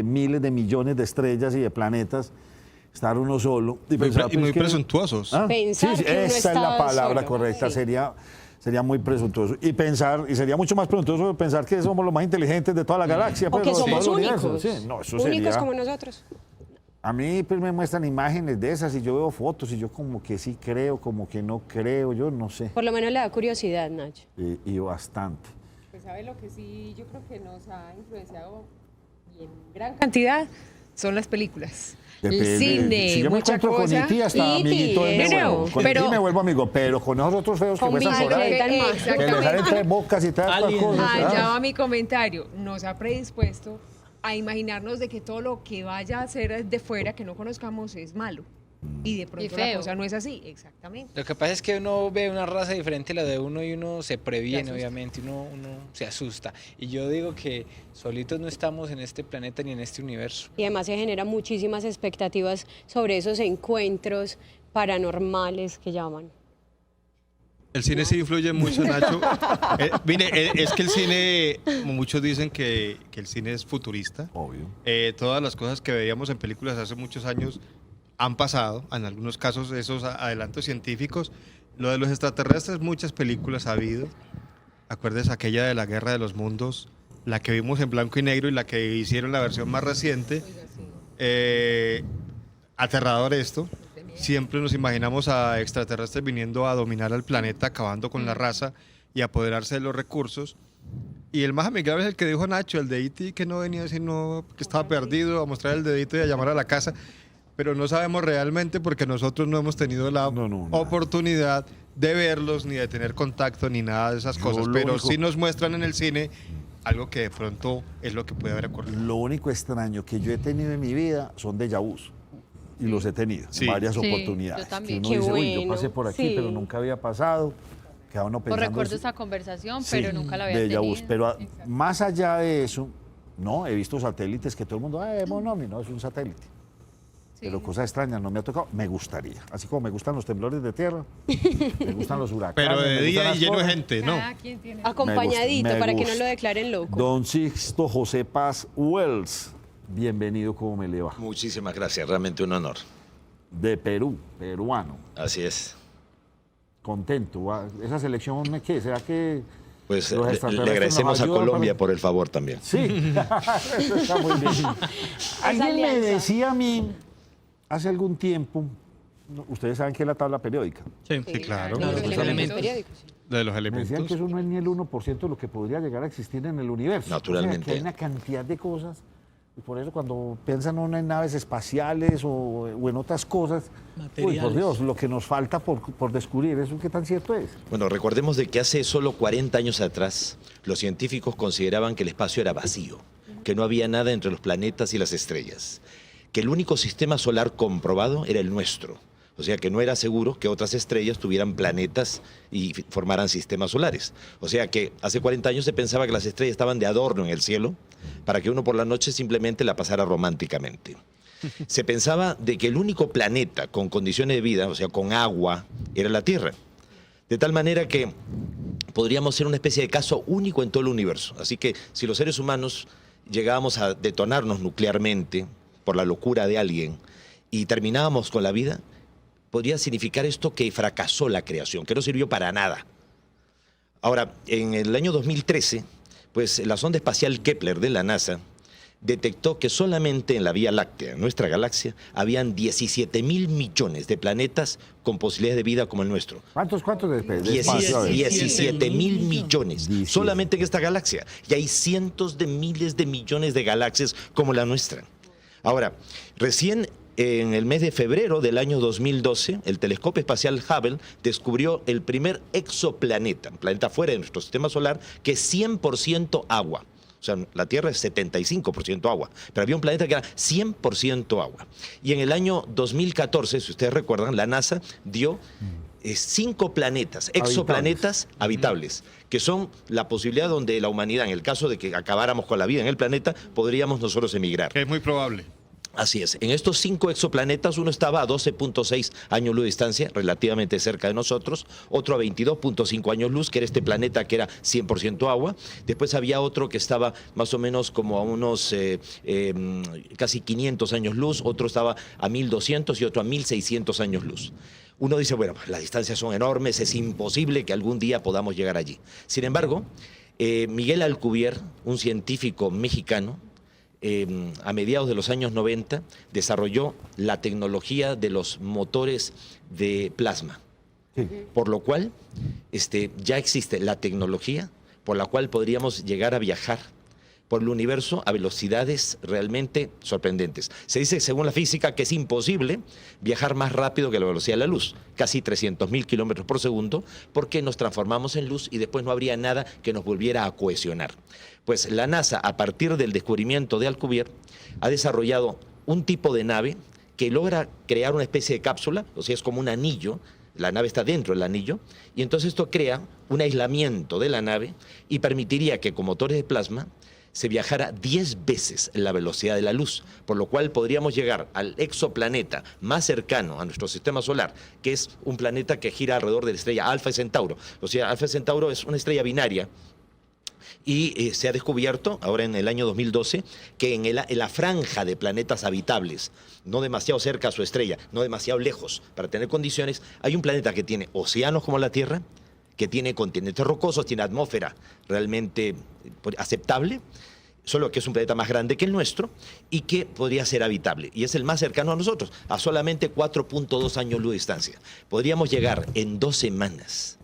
miles de millones de estrellas y de planetas, estar uno solo. Y, Y muy presuntuosos. ¿Ah? Pensar Sí, que uno esa es la está palabra solo. correcta, Sí. sería muy presuntuoso. Y sería mucho más presuntuoso pensar que somos los más inteligentes de toda la galaxia. O pues, que de todo somos el universo. únicos. Sí, no, eso Únicos sería... como nosotros. A mí pues, me muestran imágenes de esas y yo veo fotos y yo como que sí creo, como que no creo, yo no sé. Por lo menos le da curiosidad, Nacho. Y bastante. Pues sabe lo que sí, yo creo que nos ha influenciado y en gran cantidad son las películas. Depende. El cine, Si yo me mucha encuentro cosa. con E.T. hasta E.T., amiguito de eso. me vuelvo. Con Pero- E.T. me vuelvo amigo, pero con esos otros feos que Con muestran por ahí, bicicleta en mano. que les Exactamente. salen tres bocas y todas estas Alien. cosas. Allá ¿ah? va mi comentario. Nos ha predispuesto a imaginarnos de que todo lo que vaya a ser de fuera que no conozcamos es malo. Y de pronto la feo. cosa no es así, exactamente. Lo que pasa es que uno ve una raza diferente a la de uno y uno se previene, asusta. obviamente, uno se asusta. Y yo digo que solitos no estamos en este planeta ni en este universo. Y además se generan muchísimas expectativas sobre esos encuentros paranormales que llaman. El cine sí influye mucho, Nacho. Mire, es que el cine, como muchos dicen que el cine es futurista. Obvio. Todas las cosas que veíamos en películas hace muchos años han pasado, en algunos casos esos adelantos científicos. Lo de los extraterrestres, muchas películas ha habido. Acuérdese aquella de la Guerra de los Mundos, la que vimos en blanco y negro y la que hicieron la versión más reciente. Aterrador esto. Siempre nos imaginamos a extraterrestres viniendo a dominar al planeta, acabando con la raza y apoderarse de los recursos. Y el más amigable es el que dijo Nacho, el de E.T., que no venía sino que estaba perdido, a mostrar el dedito y a llamar a la casa. Pero no sabemos realmente porque nosotros no hemos tenido la No, oportunidad de verlos, ni de tener contacto, ni nada de esas Yo cosas. lo Pero único- sí nos muestran en el cine algo que de pronto es lo que puede haber ocurrido. Lo único extraño que yo he tenido en mi vida son déjà vus. Y los he tenido Sí. en varias Sí, oportunidades. yo también. Que uno Qué dice, uy, yo bueno, pasé por aquí, sí. pero nunca había pasado. Queda uno O pensando... recuerdo si- esa conversación, Sí, pero nunca la había déjà tenido. vus. Pero más allá de eso, no, he visto satélites que todo el mundo, vemos un ovni, no, es un satélite. Pero cosas extrañas no me ha tocado. Me gustaría. Así como me gustan los temblores de tierra, me gustan los huracanes. Pero de me gustan día y las lleno de cosas. gente, ¿no? Cada quien tiene Acompañadito me para que no gusta. lo declaren loco. Don Sixto José Paz Wells, bienvenido, ¿cómo me le va? Muchísimas gracias, realmente un honor. De Perú, peruano, Así es. contento. ¿Esa selección qué? ¿Será que Pues los le extraterrestres agradecemos nos a ayudan Colombia para- por el favor también. Sí, eso está muy bien. Alguien me alianza. decía a mí hace algún tiempo, ustedes saben que es la tabla periódica. Sí, claro. Los Los elementos periódicos. De los Me decían elementos. que eso no es ni el 1% de lo que podría llegar a existir en el universo. Naturalmente. O sea, que hay una cantidad de cosas. Y por eso cuando piensan uno en naves espaciales o en otras cosas, uy, por Materiales. Dios, lo que nos falta por descubrir, ¿eso qué tan cierto es? Bueno, recordemos de que hace solo 40 años atrás los científicos consideraban que el espacio era vacío, que no había nada entre los planetas y las estrellas, que el único sistema solar comprobado era el nuestro. O sea que no era seguro que otras estrellas tuvieran planetas y formaran sistemas solares. O sea que hace 40 años se pensaba que las estrellas estaban de adorno en el cielo para que uno por la noche simplemente la pasara románticamente. Se pensaba de que el único planeta con condiciones de vida, o sea, con agua, era la Tierra. De tal manera que podríamos ser una especie de caso único en todo el universo. Así que si los seres humanos llegábamos a detonarnos nuclearmente por la locura de alguien y terminábamos con la vida, podría significar esto que fracasó la creación, que no sirvió para nada. Ahora, en el año 2013, pues la sonda espacial Kepler de la NASA detectó que solamente en la Vía Láctea, en nuestra galaxia, habían 17.000 millones de planetas con posibilidades de vida como el nuestro. ¿Cuántos de espacio? A ver. 17.000 millones, 17. solamente en esta galaxia. Y hay cientos de miles de millones de galaxias como la nuestra. Ahora, recién en el mes de febrero del año 2012, el telescopio espacial Hubble descubrió el primer exoplaneta, un planeta fuera de nuestro sistema solar, que es 100% agua. O sea, la Tierra es 75% agua, pero había un planeta que era 100% agua. Y en el año 2014, si ustedes recuerdan, la NASA dio 5 planetas, exoplanetas habitables, que son la posibilidad donde la humanidad, en el caso de que acabáramos con la vida en el planeta, podríamos nosotros emigrar. Que es muy probable. Así es. En estos 5 exoplanetas, uno estaba a 12.6 años luz de distancia, relativamente cerca de nosotros, otro a 22.5 años luz, que era este planeta que era 100% agua. Después había otro que estaba más o menos como a unos casi 500 años luz, otro estaba a 1200 y otro a 1600 años luz. Uno dice, bueno, las distancias son enormes, es imposible que algún día podamos llegar allí. Sin embargo, Miguel Alcubierre, un científico mexicano, a mediados de los años 90 desarrolló la tecnología de los motores de plasma, por lo cual ya existe la tecnología por la cual podríamos llegar a viajar por el universo a velocidades realmente sorprendentes. Se dice, según la física, que es imposible viajar más rápido que la velocidad de la luz, casi 300.000 kilómetros por segundo, porque nos transformamos en luz y después no habría nada que nos volviera a cohesionar. Pues la NASA, a partir del descubrimiento de Alcubierre, ha desarrollado un tipo de nave que logra crear una especie de cápsula, o sea, es como un anillo. La nave está dentro del anillo, y entonces esto crea un aislamiento de la nave y permitiría que con motores de plasma se viajara 10 veces la velocidad de la luz, por lo cual podríamos llegar al exoplaneta más cercano a nuestro sistema solar, que es un planeta que gira alrededor de la estrella Alfa Centauro. O sea, Alfa Centauro es una estrella binaria, y se ha descubierto, ahora en el año 2012, que en la franja de planetas habitables, no demasiado cerca a su estrella, no demasiado lejos, para tener condiciones, hay un planeta que tiene océanos como la Tierra, que tiene continentes rocosos, tiene atmósfera realmente aceptable, solo que es un planeta más grande que el nuestro y que podría ser habitable. Y es el más cercano a nosotros, a solamente 4.2 años luz de distancia. Podríamos llegar en 2 semanas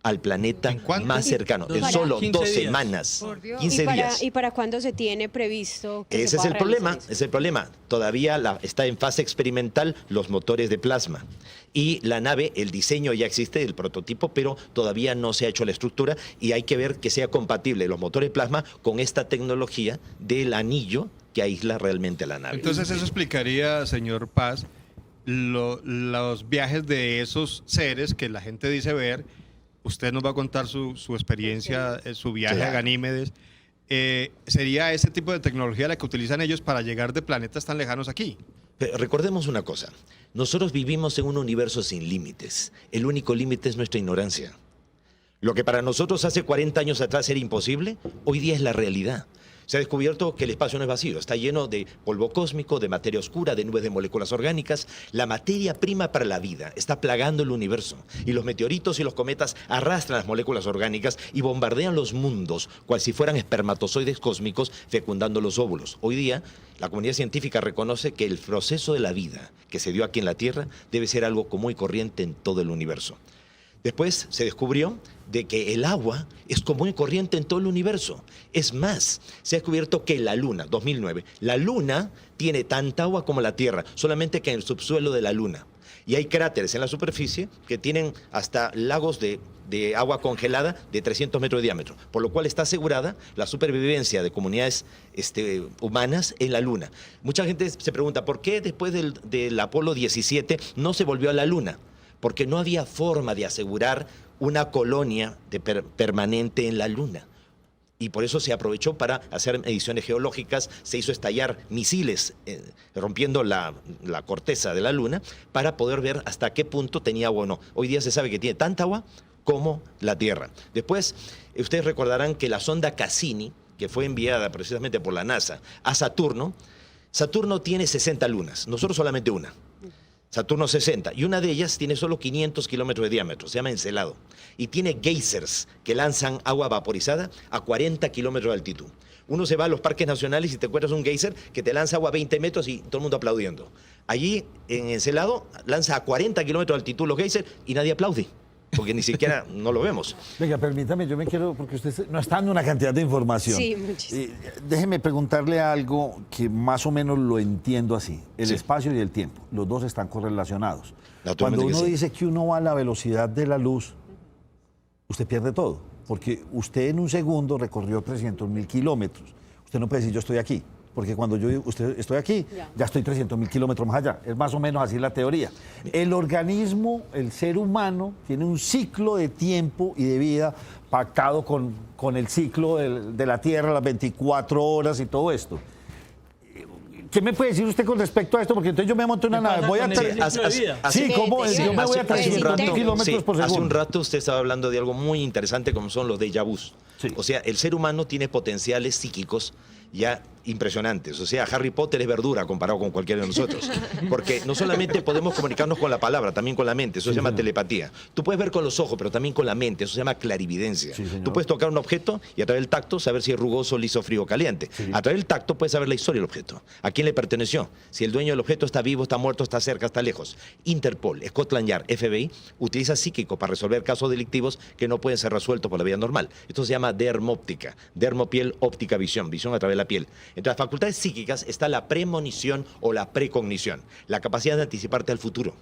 al planeta más cercano, en solo 2 semanas, 15 días. ¿Y para cuándo se tiene previsto que Ese se es el pueda problema, realizar eso? es el problema. Todavía está en fase experimental los motores de plasma. Y la nave, el diseño ya existe, el prototipo, pero todavía no se ha hecho la estructura y hay que ver que sea compatible los motores de plasma con esta tecnología del anillo que aísla realmente a la nave. Entonces eso explicaría, señor Paz, los viajes de esos seres que la gente dice ver. Usted nos va a contar su experiencia, su viaje a Ganímedes. ¿Sería ese tipo de tecnología la que utilizan ellos para llegar de planetas tan lejanos aquí? Pero recordemos una cosa, nosotros vivimos en un universo sin límites. El único límite es nuestra ignorancia. Lo que para nosotros hace 40 años atrás era imposible, hoy día es la realidad. Se ha descubierto que el espacio no es vacío, está lleno de polvo cósmico, de materia oscura, de nubes de moléculas orgánicas. La materia prima para la vida está plagando el universo y los meteoritos y los cometas arrastran las moléculas orgánicas y bombardean los mundos, cual si fueran espermatozoides cósmicos fecundando los óvulos. Hoy día, la comunidad científica reconoce que el proceso de la vida que se dio aquí en la Tierra debe ser algo común y corriente en todo el universo. Después se descubrió de que el agua es común y corriente en todo el universo. Es más, se ha descubierto que la Luna, 2009, la Luna tiene tanta agua como la Tierra, solamente que en el subsuelo de la Luna. Y hay cráteres en la superficie que tienen hasta lagos de agua congelada de 300 metros de diámetro, por lo cual está asegurada la supervivencia de comunidades humanas en la Luna. Mucha gente se pregunta, ¿por qué después del Apolo 17 no se volvió a la Luna? Porque no había forma de asegurar una colonia permanente en la Luna. Y por eso se aprovechó para hacer mediciones geológicas, se hizo estallar misiles rompiendo la corteza de la Luna para poder ver hasta qué punto tenía agua o no. Hoy día se sabe que tiene tanta agua como la Tierra. Después, ustedes recordarán que la sonda Cassini, que fue enviada precisamente por la NASA a Saturno, Saturno tiene 60 lunas, nosotros solamente una. Saturno 60, y una de ellas tiene solo 500 kilómetros de diámetro, se llama Encelado, y tiene geysers que lanzan agua vaporizada a 40 kilómetros de altitud. Uno se va a los parques nacionales y te encuentras un geyser que te lanza agua a 20 metros y todo el mundo aplaudiendo. Allí, en Encelado, lanza a 40 kilómetros de altitud los geysers y nadie aplaude, porque ni siquiera no lo vemos. Venga, permítame, yo me quiero, porque usted no está dando una cantidad de información. Sí, muchísimo. Déjeme preguntarle algo que más o menos lo entiendo así. El Sí. espacio y el tiempo, los dos están correlacionados. Naturalmente Cuando que uno sí. dice que uno va a la velocidad de la luz, usted pierde todo, porque usted en un segundo recorrió 300.000 kilómetros. Usted no puede decir yo estoy aquí, porque cuando yo digo estoy aquí, ya estoy 300.000 kilómetros más allá. Es más o menos así la teoría. El organismo, el ser humano, tiene un ciclo de tiempo y de vida pactado con el ciclo de la Tierra, las 24 horas y todo esto. ¿Qué me puede decir usted con respecto a esto? Porque entonces yo me monto en una nave, voy a... Sí, ¿cómo? Yo me voy a 300.000 kilómetros por segundo. Hace un rato usted estaba hablando de algo muy interesante como son los déjà vus. Sí. O sea, el ser humano tiene potenciales psíquicos ya impresionantes. O sea, Harry Potter es verdura comparado con cualquiera de nosotros. Porque no solamente podemos comunicarnos con la palabra, también con la mente. Eso se llama telepatía. Tú puedes ver con los ojos, pero también con la mente. Eso se llama clarividencia. Sí, señor. Tú puedes tocar un objeto y a través del tacto saber si es rugoso, liso, frío o caliente. Sí. A través del tacto puedes saber la historia del objeto. ¿A quién le perteneció? Si el dueño del objeto está vivo, está muerto, está cerca, está lejos. Interpol, Scotland Yard, FBI utiliza psíquico para resolver casos delictivos que no pueden ser resueltos por la vía normal. Esto se llama dermóptica. Dermopiel, óptica, visión. Visión a través de la piel. Entre las facultades psíquicas está la premonición o la precognición, la capacidad de anticiparte al futuro.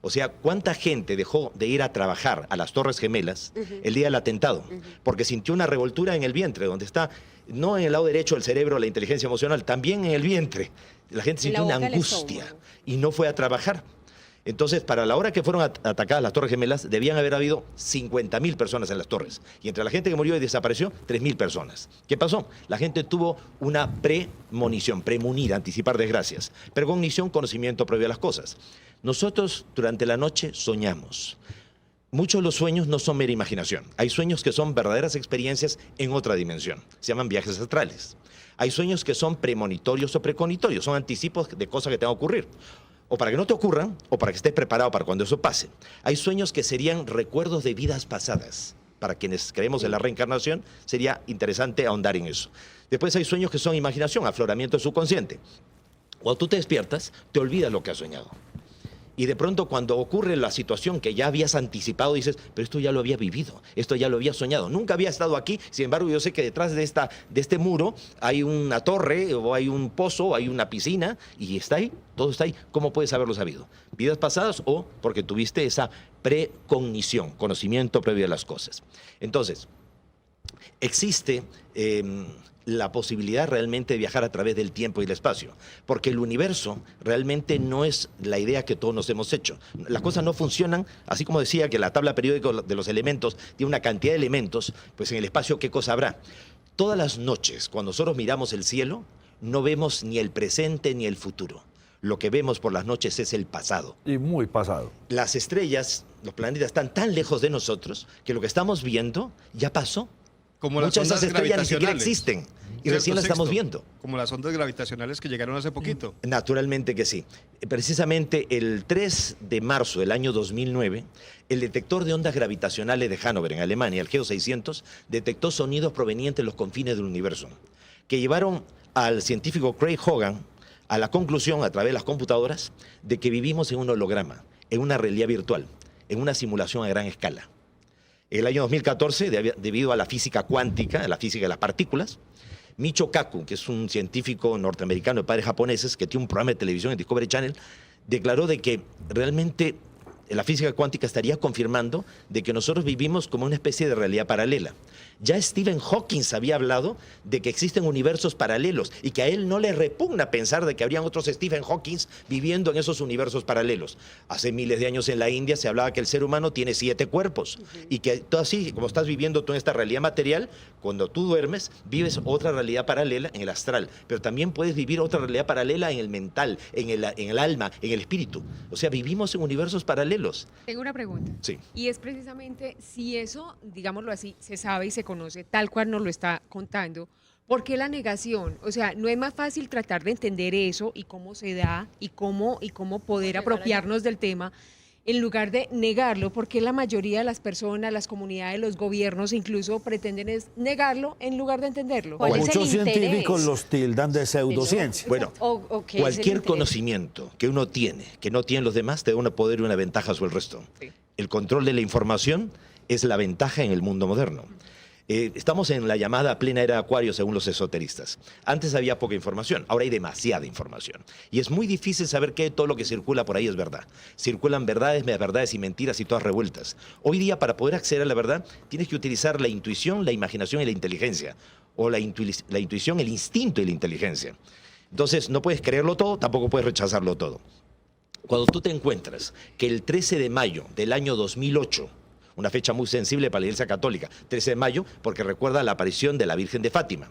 O sea, ¿cuánta gente dejó de ir a trabajar a las Torres Gemelas el día del atentado? Porque sintió una revoltura en el vientre, donde está, no en el lado derecho del cerebro, la inteligencia emocional, también en el vientre. La gente sintió una angustia y no fue a trabajar. Entonces, para la hora que fueron atacadas las Torres Gemelas, debían haber habido 50.000 personas en las torres. Y entre la gente que murió y desapareció, 3.000 personas. ¿Qué pasó? La gente tuvo una premonición, premunir, anticipar desgracias. Precognición, conocimiento previo a las cosas. Nosotros, durante la noche, soñamos. Muchos de los sueños no son mera imaginación. Hay sueños que son verdaderas experiencias en otra dimensión. Se llaman viajes astrales. Hay sueños que son premonitorios o precognitorios. Son anticipos de cosas que te van a ocurrir. O para que no te ocurran, o para que estés preparado para cuando eso pase. Hay sueños que serían recuerdos de vidas pasadas. Para quienes creemos en la reencarnación, sería interesante ahondar en eso. Después hay sueños que son imaginación, afloramiento del subconsciente. Cuando tú te despiertas, te olvidas lo que has soñado. Y de pronto cuando ocurre la situación que ya habías anticipado, dices, pero esto ya lo había vivido, esto ya lo había soñado. Nunca había estado aquí, sin embargo yo sé que detrás de este muro hay una torre, o hay un pozo, o hay una piscina, y está ahí, todo está ahí. ¿Cómo puedes haberlo sabido? ¿Vidas pasadas o porque tuviste esa precognición, conocimiento previo de las cosas? Entonces, existe la posibilidad realmente de viajar a través del tiempo y el espacio, porque el universo realmente no es la idea que todos nos hemos hecho. Las cosas no funcionan, así como decía que la tabla periódica de los elementos tiene una cantidad de elementos, pues en el espacio, ¿qué cosa habrá? Todas las noches, cuando nosotros miramos el cielo, no vemos ni el presente ni el futuro. Lo que vemos por las noches es el pasado. Y muy pasado. Las estrellas, los planetas están tan lejos de nosotros que lo que estamos viendo ya pasó. Como las Muchas de ondas esas estrellas ni siquiera gravitacionales. existen y ¿Cierto, recién las estamos Sixto? viendo. Como las ondas gravitacionales que llegaron hace poquito. Naturalmente que sí. Precisamente el 3 de marzo del año 2009, el detector de ondas gravitacionales de Hannover, en Alemania, el GEO 600, detectó sonidos provenientes de los confines del universo, que llevaron al científico Craig Hogan a la conclusión, a través de las computadoras, de que vivimos en un holograma, en una realidad virtual, en una simulación a gran escala. En el año 2014, debido a la física cuántica, a la física de las partículas, Michio Kaku, que es un científico norteamericano de padres japoneses que tiene un programa de televisión en Discovery Channel, declaró de que realmente la física cuántica estaría confirmando de que nosotros vivimos como una especie de realidad paralela. Ya Stephen Hawking había hablado de que existen universos paralelos y que a él no le repugna pensar de que habrían otros Stephen Hawking viviendo en esos universos paralelos. Hace miles de años en la India se hablaba que el ser humano tiene 7 cuerpos y que tú así, como estás viviendo tú en esta realidad material, cuando tú duermes, vives otra realidad paralela en el astral, pero también puedes vivir otra realidad paralela en el mental, en el alma, en el espíritu. O sea, vivimos en universos paralelos. Tengo una pregunta. Sí. Y es precisamente si eso, digámoslo así, se sabe y se conoce tal cual nos lo está contando, ¿por qué la negación? O sea, ¿no es más fácil tratar de entender eso y cómo se da y cómo poder apropiarnos del tema en lugar de negarlo? Porque la mayoría de las personas, las comunidades, los gobiernos incluso pretenden es negarlo en lugar de entenderlo. ¿Cuál es el Muchos interés? científicos los tildan de pseudociencia. Bueno, ¿O qué es el cualquier interés? conocimiento que uno tiene, que no tienen los demás, te da un poder y una ventaja sobre el resto. Sí. El control de la información es la ventaja en el mundo moderno. Estamos en la llamada plena era de Acuario, según los esoteristas. Antes había poca información, ahora hay demasiada información. Y es muy difícil saber que todo lo que circula por ahí es verdad. Circulan verdades, verdades y mentiras y todas revueltas. Hoy día, para poder acceder a la verdad, tienes que utilizar la intuición, la imaginación y la inteligencia. O la intuición, el instinto y la inteligencia. Entonces, no puedes creerlo todo, tampoco puedes rechazarlo todo. Cuando tú te encuentras que el 13 de mayo del año 2008, una fecha muy sensible para la Iglesia Católica, 13 de mayo, porque recuerda la aparición de la Virgen de Fátima.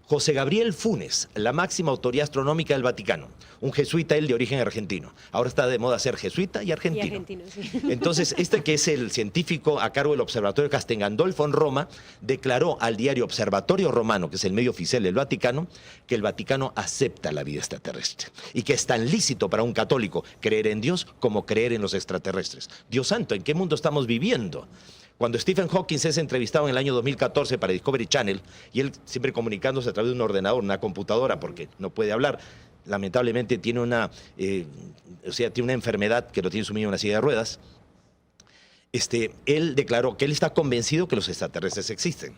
José Gabriel Funes, la máxima autoridad astronómica del Vaticano, un jesuita, él de origen argentino. Ahora está de moda ser jesuita y argentino. Sí. Entonces, este que es el científico a cargo del Observatorio Castel Gandolfo en Roma, declaró al diario Observatorio Romano, que es el medio oficial del Vaticano, que el Vaticano acepta la vida extraterrestre y que es tan lícito para un católico creer en Dios como creer en los extraterrestres. Dios santo, ¿en qué mundo estamos viviendo? Cuando Stephen Hawking es entrevistado en el año 2014 para Discovery Channel, y él siempre comunicándose a través de un ordenador, una computadora, porque no puede hablar, lamentablemente tiene tiene una enfermedad que lo tiene sumido en una silla de ruedas, él declaró que él está convencido que los extraterrestres existen,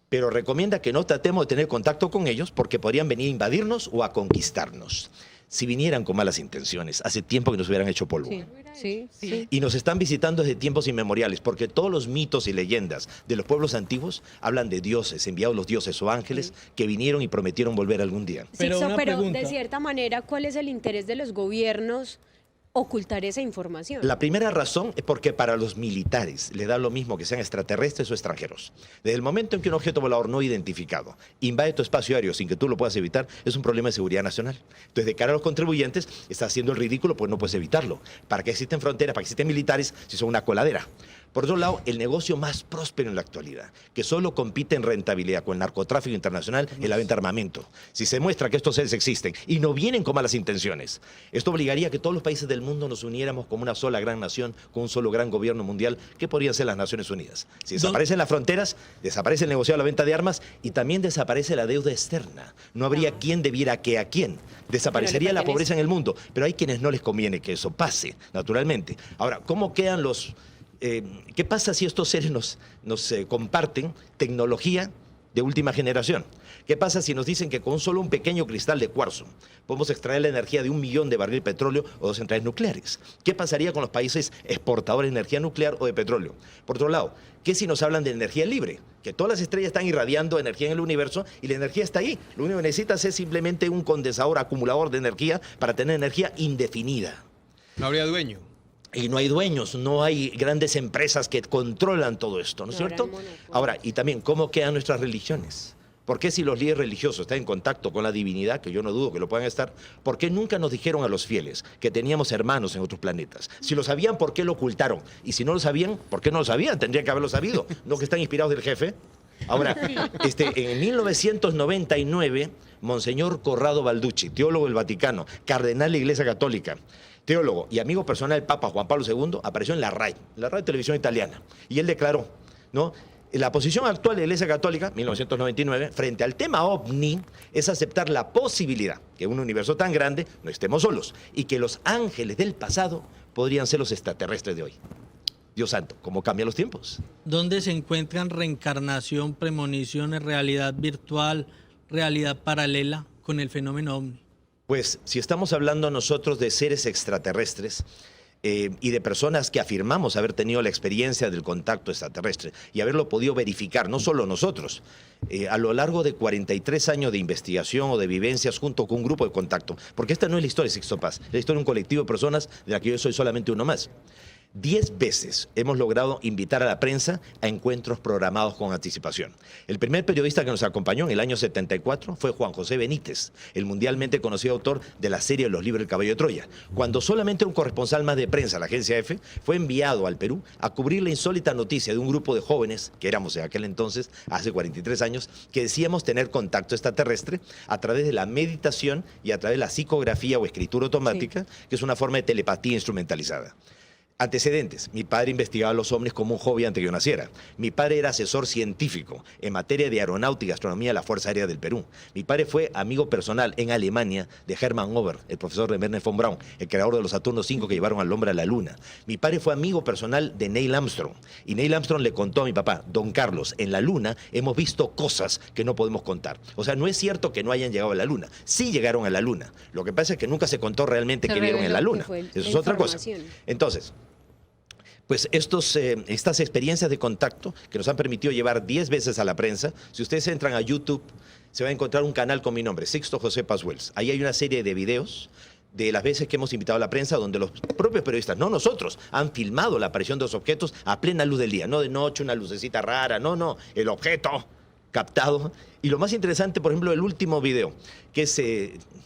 pero recomienda que no tratemos de tener contacto con ellos porque podrían venir a invadirnos o a conquistarnos. Si vinieran con malas intenciones, hace tiempo que nos hubieran hecho polvo. Sí. Y nos están visitando desde tiempos inmemoriales, porque todos los mitos y leyendas de los pueblos antiguos hablan de dioses, enviados los dioses o ángeles que vinieron y prometieron volver algún día. Pero una pregunta. de cierta manera, ¿cuál es el interés de los gobiernos ocultar esa información? La primera razón es porque para los militares le da lo mismo que sean extraterrestres o extranjeros. Desde el momento en que un objeto volador no identificado invade tu espacio aéreo sin que tú lo puedas evitar, es un problema de seguridad nacional. Entonces, de cara a los contribuyentes, está haciendo el ridículo, pues no puedes evitarlo. ¿Para qué existen fronteras? ¿Para qué existen militares si son una coladera? Por otro lado, el negocio más próspero en la actualidad, que solo compite en rentabilidad con el narcotráfico internacional, es la venta de armamento. Si se muestra que estos seres existen y no vienen con malas intenciones, esto obligaría a que todos los países del mundo nos uniéramos como una sola gran nación, con un solo gran gobierno mundial, que podrían ser las Naciones Unidas. Si desaparecen las fronteras, desaparece el negocio de la venta de armas y también desaparece la deuda externa. No habría quien debiera que a quién. Desaparecería la pobreza en el mundo, pero hay quienes no les conviene que eso pase, naturalmente. Ahora, ¿cómo quedan los... ¿Qué pasa si estos seres nos comparten tecnología de última generación? ¿Qué pasa si nos dicen que con solo un pequeño cristal de cuarzo podemos extraer la energía de 1 millón de barriles de petróleo o 2 centrales nucleares? ¿Qué pasaría con los países exportadores de energía nuclear o de petróleo? Por otro lado, ¿qué si nos hablan de energía libre? Que todas las estrellas están irradiando energía en el universo y la energía está ahí. Lo único que necesitas es simplemente un condensador, acumulador de energía para tener energía indefinida. No habría dueño. Y no hay dueños, no hay grandes empresas que controlan todo esto, ¿no es cierto? Ahora, y también, ¿cómo quedan nuestras religiones? ¿Por qué si los líderes religiosos están en contacto con la divinidad, que yo no dudo que lo puedan estar, por qué nunca nos dijeron a los fieles que teníamos hermanos en otros planetas? Si lo sabían, ¿por qué lo ocultaron? Y si no lo sabían, ¿por qué no lo sabían? Tendrían que haberlo sabido, no que están inspirados del jefe. Ahora, en 1999, Monseñor Corrado Balducci, teólogo del Vaticano, cardenal de la Iglesia Católica, teólogo y amigo personal del Papa Juan Pablo II, apareció en la RAI Televisión Italiana, y él declaró, ¿no?, la posición actual de la Iglesia Católica, 1999, frente al tema OVNI, es aceptar la posibilidad que en un universo tan grande no estemos solos y que los ángeles del pasado podrían ser los extraterrestres de hoy. Dios santo, ¿cómo cambian los tiempos? ¿Dónde se encuentran reencarnación, premoniciones, realidad virtual, realidad paralela con el fenómeno OVNI? Pues si estamos hablando nosotros de seres extraterrestres y de personas que afirmamos haber tenido la experiencia del contacto extraterrestre y haberlo podido verificar, no solo nosotros, a lo largo de 43 años de investigación o de vivencias junto con un grupo de contacto, porque esta no es la historia de Sixto Paz, es la historia de un colectivo de personas de la que yo soy solamente uno más. 10 veces hemos logrado invitar a la prensa a encuentros programados con anticipación. El primer periodista que nos acompañó en el año 74 fue Juan José Benítez, el mundialmente conocido autor de la serie Los libros del caballo de Troya, cuando solamente un corresponsal más de prensa, la agencia EFE, fue enviado al Perú a cubrir la insólita noticia de un grupo de jóvenes, que éramos en aquel entonces, hace 43 años, que decíamos tener contacto extraterrestre a través de la meditación y a través de la psicografía o escritura automática, que es una forma de telepatía instrumentalizada. Antecedentes. Mi padre investigaba los ovnis como un hobby antes que yo naciera. Mi padre era asesor científico en materia de aeronáutica y astronomía de la Fuerza Aérea del Perú. Mi padre fue amigo personal en Alemania de Hermann Ober, el profesor de Wernher von Braun, el creador de los Saturno 5 que llevaron al hombre a la Luna. Mi padre fue amigo personal de Neil Armstrong. Y Neil Armstrong le contó a mi papá, don Carlos, en la Luna hemos visto cosas que no podemos contar. O sea, no es cierto que no hayan llegado a la Luna. Sí llegaron a la Luna. Lo que pasa es que nunca se contó realmente qué vieron en la Luna. Eso es otra cosa. Entonces, pues estas experiencias de contacto que nos han permitido llevar 10 veces a la prensa, si ustedes entran a YouTube, se va a encontrar un canal con mi nombre, Sixto José Paz Wells. Ahí hay una serie de videos de las veces que hemos invitado a la prensa donde los propios periodistas, no nosotros, han filmado la aparición de los objetos a plena luz del día, no de noche, una lucecita rara, no, el objeto captado. Y lo más interesante, por ejemplo, el último video, que es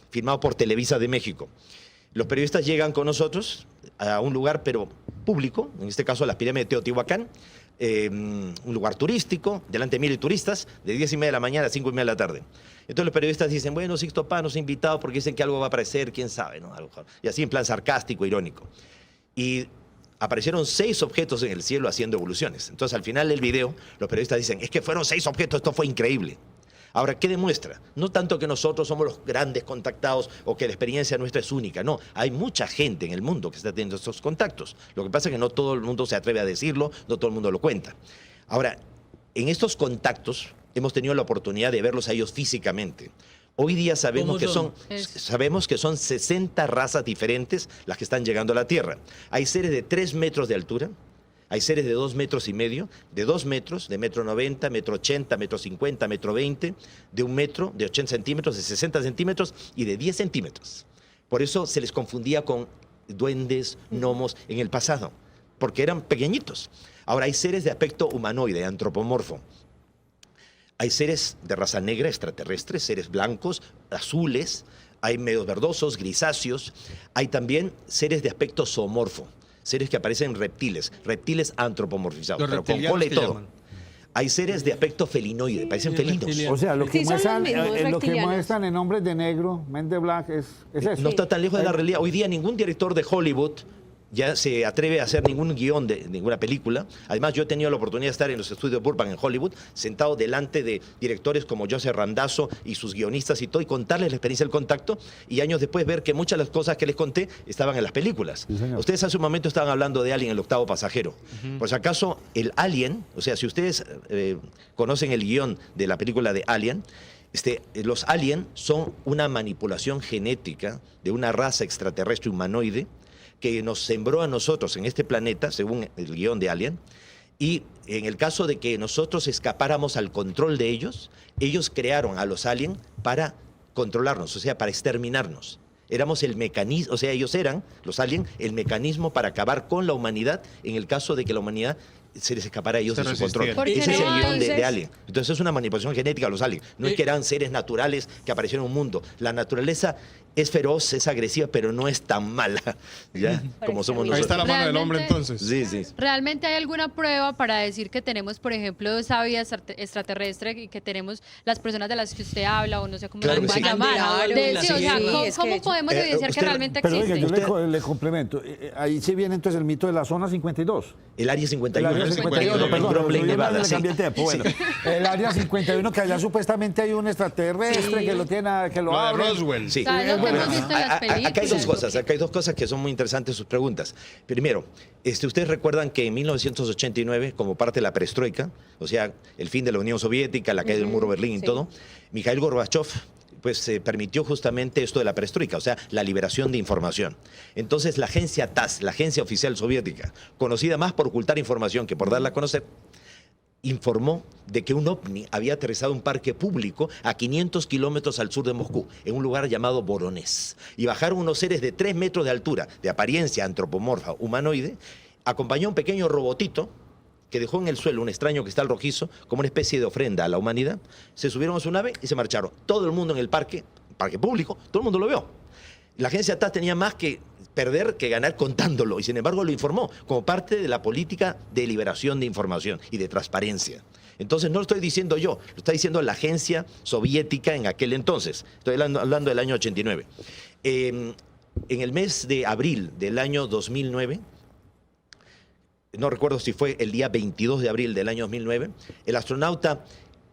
filmado por Televisa de México. Los periodistas llegan con nosotros a un lugar, pero público, en este caso a las pirámides de Teotihuacán, un lugar turístico, delante de miles de turistas, de 10:30 de la mañana a 5:30 de la tarde. Entonces los periodistas dicen, bueno, Sixto Paz nos ha invitado porque dicen que algo va a aparecer, quién sabe, ¿no? Y así en plan sarcástico, irónico. Y aparecieron 6 objetos en el cielo haciendo evoluciones. Entonces al final del video, los periodistas dicen, es que fueron 6 objetos, esto fue increíble. Ahora, ¿qué demuestra? No tanto que nosotros somos los grandes contactados o que la experiencia nuestra es única, no. Hay mucha gente en el mundo que está teniendo estos contactos. Lo que pasa es que no todo el mundo se atreve a decirlo, no todo el mundo lo cuenta. Ahora, en estos contactos hemos tenido la oportunidad de verlos a ellos físicamente. Hoy día sabemos que son 60 razas diferentes las que están llegando a la Tierra. Hay seres de 3 metros de altura, hay seres de 2,5 metros, de 2 metros, de 1,90 m, 1,80 m, 1,50 m, 1,20 m, de 1 metro, de 80 centímetros, de 60 centímetros y de 10 centímetros. Por eso se les confundía con duendes, gnomos en el pasado, porque eran pequeñitos. Ahora hay seres de aspecto humanoide, antropomorfo. Hay seres de raza negra, extraterrestres, seres blancos, azules, hay medios verdosos, grisáceos. Hay también seres de aspecto zoomorfo, seres que aparecen reptiles antropomorfizados, Los pero con reptilianos cola y que todo. llaman. Hay seres de aspecto felinoide, parecen felinos. reptilianos. O sea, lo que, Sí, son los muestran, mismos lo que reptilianos. muestran en Hombres de Negro, Men de Black, es eso. No está tan lejos de la realidad. Hoy día ningún director de Hollywood ya se atreve a hacer ningún guión de ninguna película. Además, yo he tenido la oportunidad de estar en los estudios Burbank en Hollywood, sentado delante de directores como Joseph Randazzo y sus guionistas y todo, y contarles la experiencia del contacto, y años después ver que muchas de las cosas que les conté estaban en las películas. Sí, señor. Ustedes hace un momento estaban hablando de Alien, el octavo pasajero. Por si acaso, el Alien, o sea, si ustedes conocen el guión de la película de Alien, los Alien son una manipulación genética de una raza extraterrestre humanoide que nos sembró a nosotros en este planeta, según el guión de Alien, y en el caso de que nosotros escapáramos al control de ellos, ellos crearon a los Alien para controlarnos, o sea, para exterminarnos. Éramos el mecanismo, o sea, ellos eran, los Alien, el mecanismo para acabar con la humanidad en el caso de que la humanidad se les escapara a ellos Se de su control. resistieran. Ese es el guión de Entonces- Alien. Entonces es una manipulación genética a los aliens. No es que eran seres naturales que aparecieron en un mundo. La naturaleza es feroz, es agresiva, pero no es tan mala, ¿ya? Como somos Ahí nosotros. está la mano del hombre Realmente- entonces. Sí, sí. ¿Realmente hay alguna prueba para decir que tenemos, por ejemplo, esa vida extraterrestre y que tenemos las personas de las que usted habla o no sé cómo Claro las que puedan sí. llamar? Claro, Sí, o sea, sí, ¿cómo, es cómo que- podemos evidenciar que usted- realmente Pero existe? oiga, yo Usted- le complemento. Ahí se viene entonces el mito de la zona 52. El Área 51. El área 51, en perdón, Brooklyn, yo Nevada. le Sí. cambié el tiempo. Bueno, el área 51, que allá supuestamente hay un extraterrestre que lo tiene, que lo Lo de abre. Roswell. Sí. O sea, es lo que hemos visto en las Acá hay dos películas. cosas, acá hay dos cosas que son muy interesantes sus preguntas. Primero, ustedes recuerdan que en 1989, como parte de la perestroika, o sea, el fin de la Unión Soviética, la caída del muro de Berlín y sí. todo, Mikhail Gorbachev pues permitió justamente esto de la perestroika, o sea, la liberación de información. Entonces la agencia TASS, la agencia oficial soviética, conocida más por ocultar información que por darla a conocer, informó de que un ovni había aterrizado en un parque público a 500 kilómetros al sur de Moscú, en un lugar llamado Voronezh. Y bajaron unos seres de 3 metros de altura, de apariencia antropomorfa humanoide, acompañó un pequeño robotito que dejó en el suelo un extraño cristal rojizo como una especie de ofrenda a la humanidad. Se subieron a su nave y se marcharon. Todo el mundo en el parque público, todo el mundo lo vio. La agencia TASS tenía más que perder que ganar contándolo y sin embargo lo informó como parte de la política de liberación de información y de transparencia. Entonces no lo estoy diciendo yo, lo está diciendo la agencia soviética en aquel entonces. Estoy hablando del año 89. En el mes de abril del año 2009, no recuerdo si fue el día 22 de abril del año 2009, el astronauta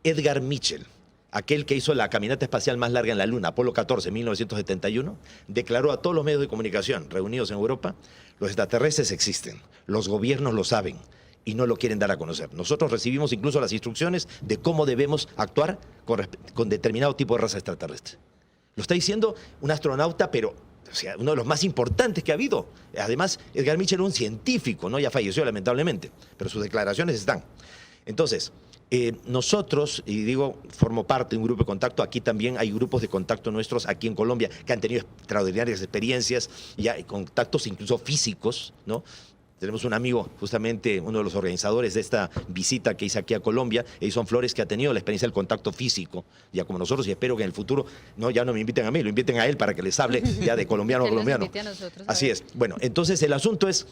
Edgar Mitchell, aquel que hizo la caminata espacial más larga en la Luna, Apolo 14, en 1971, declaró a todos los medios de comunicación reunidos en Europa, los extraterrestres existen, los gobiernos lo saben y no lo quieren dar a conocer. Nosotros recibimos incluso las instrucciones de cómo debemos actuar con determinado tipo de raza extraterrestre. Lo está diciendo un astronauta, pero o sea, uno de los más importantes que ha habido. Además, Edgar Mitchell era un científico, ¿no? Ya falleció lamentablemente, pero sus declaraciones están. Entonces, Nosotros, y digo, formo parte de un grupo de contacto, aquí también hay grupos de contacto nuestros aquí en Colombia que han tenido extraordinarias experiencias, ya contactos incluso físicos, ¿no? Tenemos un amigo, justamente uno de los organizadores de esta visita que hice aquí a Colombia, Edison Flores, que ha tenido la experiencia del contacto físico, ya como nosotros, y espero que en el futuro ya no me inviten a mí, lo inviten a él para que les hable ya de colombiano a Que nos colombiano. invite a nosotros, a Así ver. es. Bueno, entonces el asunto es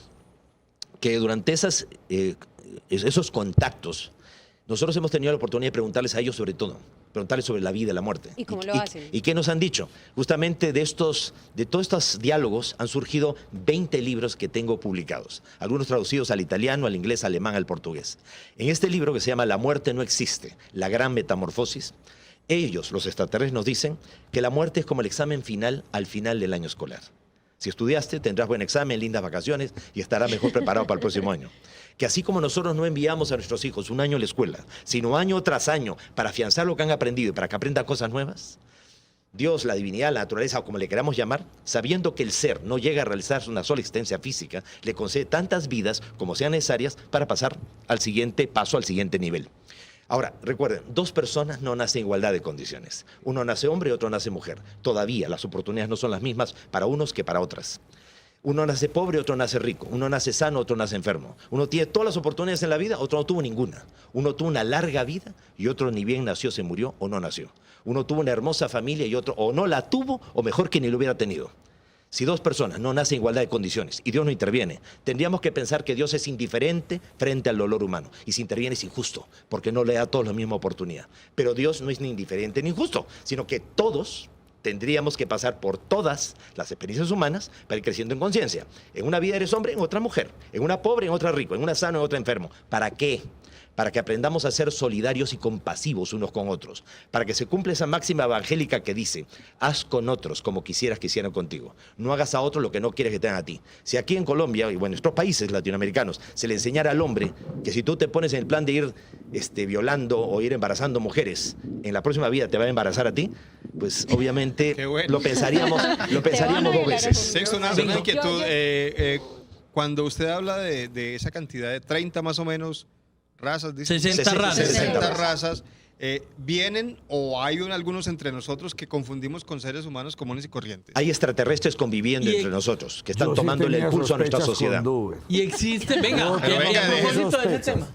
que durante esos contactos, nosotros hemos tenido la oportunidad de preguntarles a ellos sobre todo, preguntarles sobre la vida y la muerte. ¿Y cómo lo hacen? ¿Y qué nos han dicho? Justamente de todos estos diálogos han surgido 20 libros que tengo publicados, algunos traducidos al italiano, al inglés, al alemán, al portugués. En este libro que se llama La muerte no existe, la gran metamorfosis, ellos, los extraterrestres, nos dicen que la muerte es como el examen final al final del año escolar. Si estudiaste, tendrás buen examen, lindas vacaciones y estarás mejor preparado para el próximo año. Que así como nosotros no enviamos a nuestros hijos un año a la escuela, sino año tras año para afianzar lo que han aprendido y para que aprendan cosas nuevas, Dios, la divinidad, la naturaleza, o como le queramos llamar, sabiendo que el ser no llega a realizar una sola existencia física, le concede tantas vidas como sean necesarias para pasar al siguiente paso, al siguiente nivel. Ahora, recuerden, dos personas no nacen en igualdad de condiciones. Uno nace hombre y otro nace mujer. Todavía las oportunidades no son las mismas para unos que para otras. Uno nace pobre, otro nace rico. Uno nace sano, otro nace enfermo. Uno tiene todas las oportunidades en la vida, otro no tuvo ninguna. Uno tuvo una larga vida y otro ni bien nació, se murió o no nació. Uno tuvo una hermosa familia y otro o no la tuvo o mejor que ni lo hubiera tenido. Si dos personas no nacen en igualdad de condiciones y Dios no interviene, tendríamos que pensar que Dios es indiferente frente al dolor humano. Y si interviene es injusto, porque no le da a todos la misma oportunidad. Pero Dios no es ni indiferente ni injusto, sino que todos tendríamos que pasar por todas las experiencias humanas para ir creciendo en conciencia. En una vida eres hombre, en otra mujer. En una pobre, en otra rico. En una sano, en otra enfermo. ¿Para qué? Para que aprendamos a ser solidarios y compasivos unos con otros, para que se cumpla esa máxima evangélica que dice, haz con otros como quisieras que hicieran contigo, no hagas a otros lo que no quieres que te hagan a ti. Si aquí en Colombia, y bueno, en nuestros países latinoamericanos, se le enseñara al hombre que si tú te pones en el plan de ir violando o ir embarazando mujeres, en la próxima vida te va a embarazar a ti, pues obviamente Qué bueno. lo pensaríamos dos veces. Sexto, una inquietud. Cuando usted habla de esa cantidad de 30 más o menos razas, dice, 60 razas. 60 razas, ¿vienen o hay algunos entre nosotros que confundimos con seres humanos comunes y corrientes? Hay extraterrestres conviviendo entre nosotros, que están Yo sí tomándole el tenía pulso a nuestra sospechas sociedad. con Dube. Y existe, venga, Pero venga, a deje propósito de ese sospechas. tema,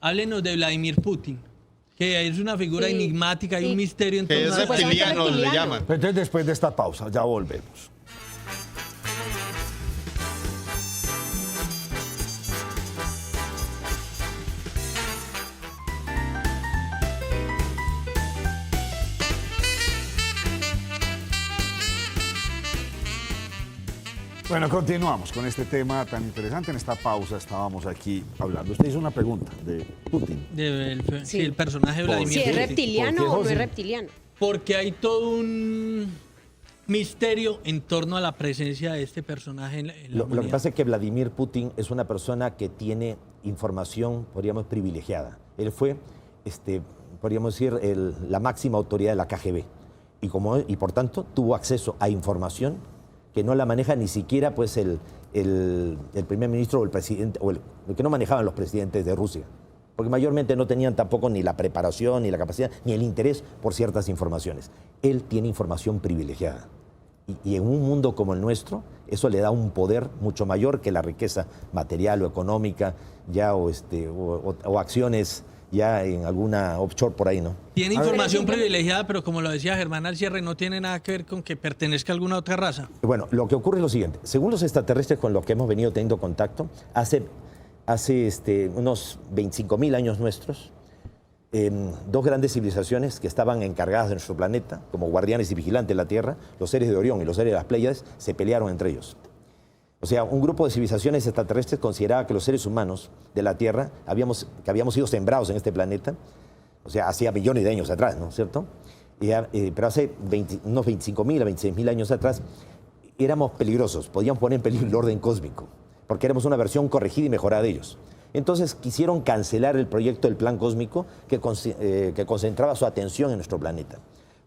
háblenos de Vladimir Putin, que es una figura Sí, enigmática, hay sí. un misterio en Que es torno a eso. reptiliano, le llaman. Entonces, después de esta pausa, ya volvemos. Bueno, continuamos con este tema tan interesante. En esta pausa estábamos aquí hablando. Usted hizo una pregunta de Putin. Sí, el personaje de Vladimir Si es Putin. reptiliano ¿Por qué, o no José? es reptiliano. Porque hay todo un misterio en torno a la presencia de este personaje en la Lo que humanidad. pasa es que Vladimir Putin es una persona que tiene información, podríamos, privilegiada. Él fue, podríamos decir, la máxima autoridad de la KGB. Y por tanto tuvo acceso a información que no la maneja ni siquiera pues, el primer ministro o el presidente, o el que no manejaban los presidentes de Rusia. Porque mayormente no tenían tampoco ni la preparación, ni la capacidad, ni el interés por ciertas informaciones. Él tiene información privilegiada. Y en un mundo como el nuestro, eso le da un poder mucho mayor que la riqueza material o económica, ya, o acciones ya en alguna offshore por ahí, ¿no? Tiene A ver. información privilegiada, pero como lo decía Germán al cierre, no tiene nada que ver con que pertenezca a alguna otra raza. Bueno, lo que ocurre es lo siguiente. Según los extraterrestres con los que hemos venido teniendo contacto, hace unos 25.000 años nuestros, dos grandes civilizaciones que estaban encargadas de nuestro planeta, como guardianes y vigilantes de la Tierra, los seres de Orión y los seres de las Pléyades, se pelearon entre ellos. O sea, un grupo de civilizaciones extraterrestres consideraba que los seres humanos de la Tierra que habíamos sido sembrados en este planeta, o sea, hacía millones de años atrás, ¿no es cierto? Pero hace unos 25.000 a 26.000 años atrás éramos peligrosos, podíamos poner en peligro el orden cósmico, porque éramos una versión corregida y mejorada de ellos. Entonces quisieron cancelar el proyecto del plan cósmico que concentraba su atención en nuestro planeta.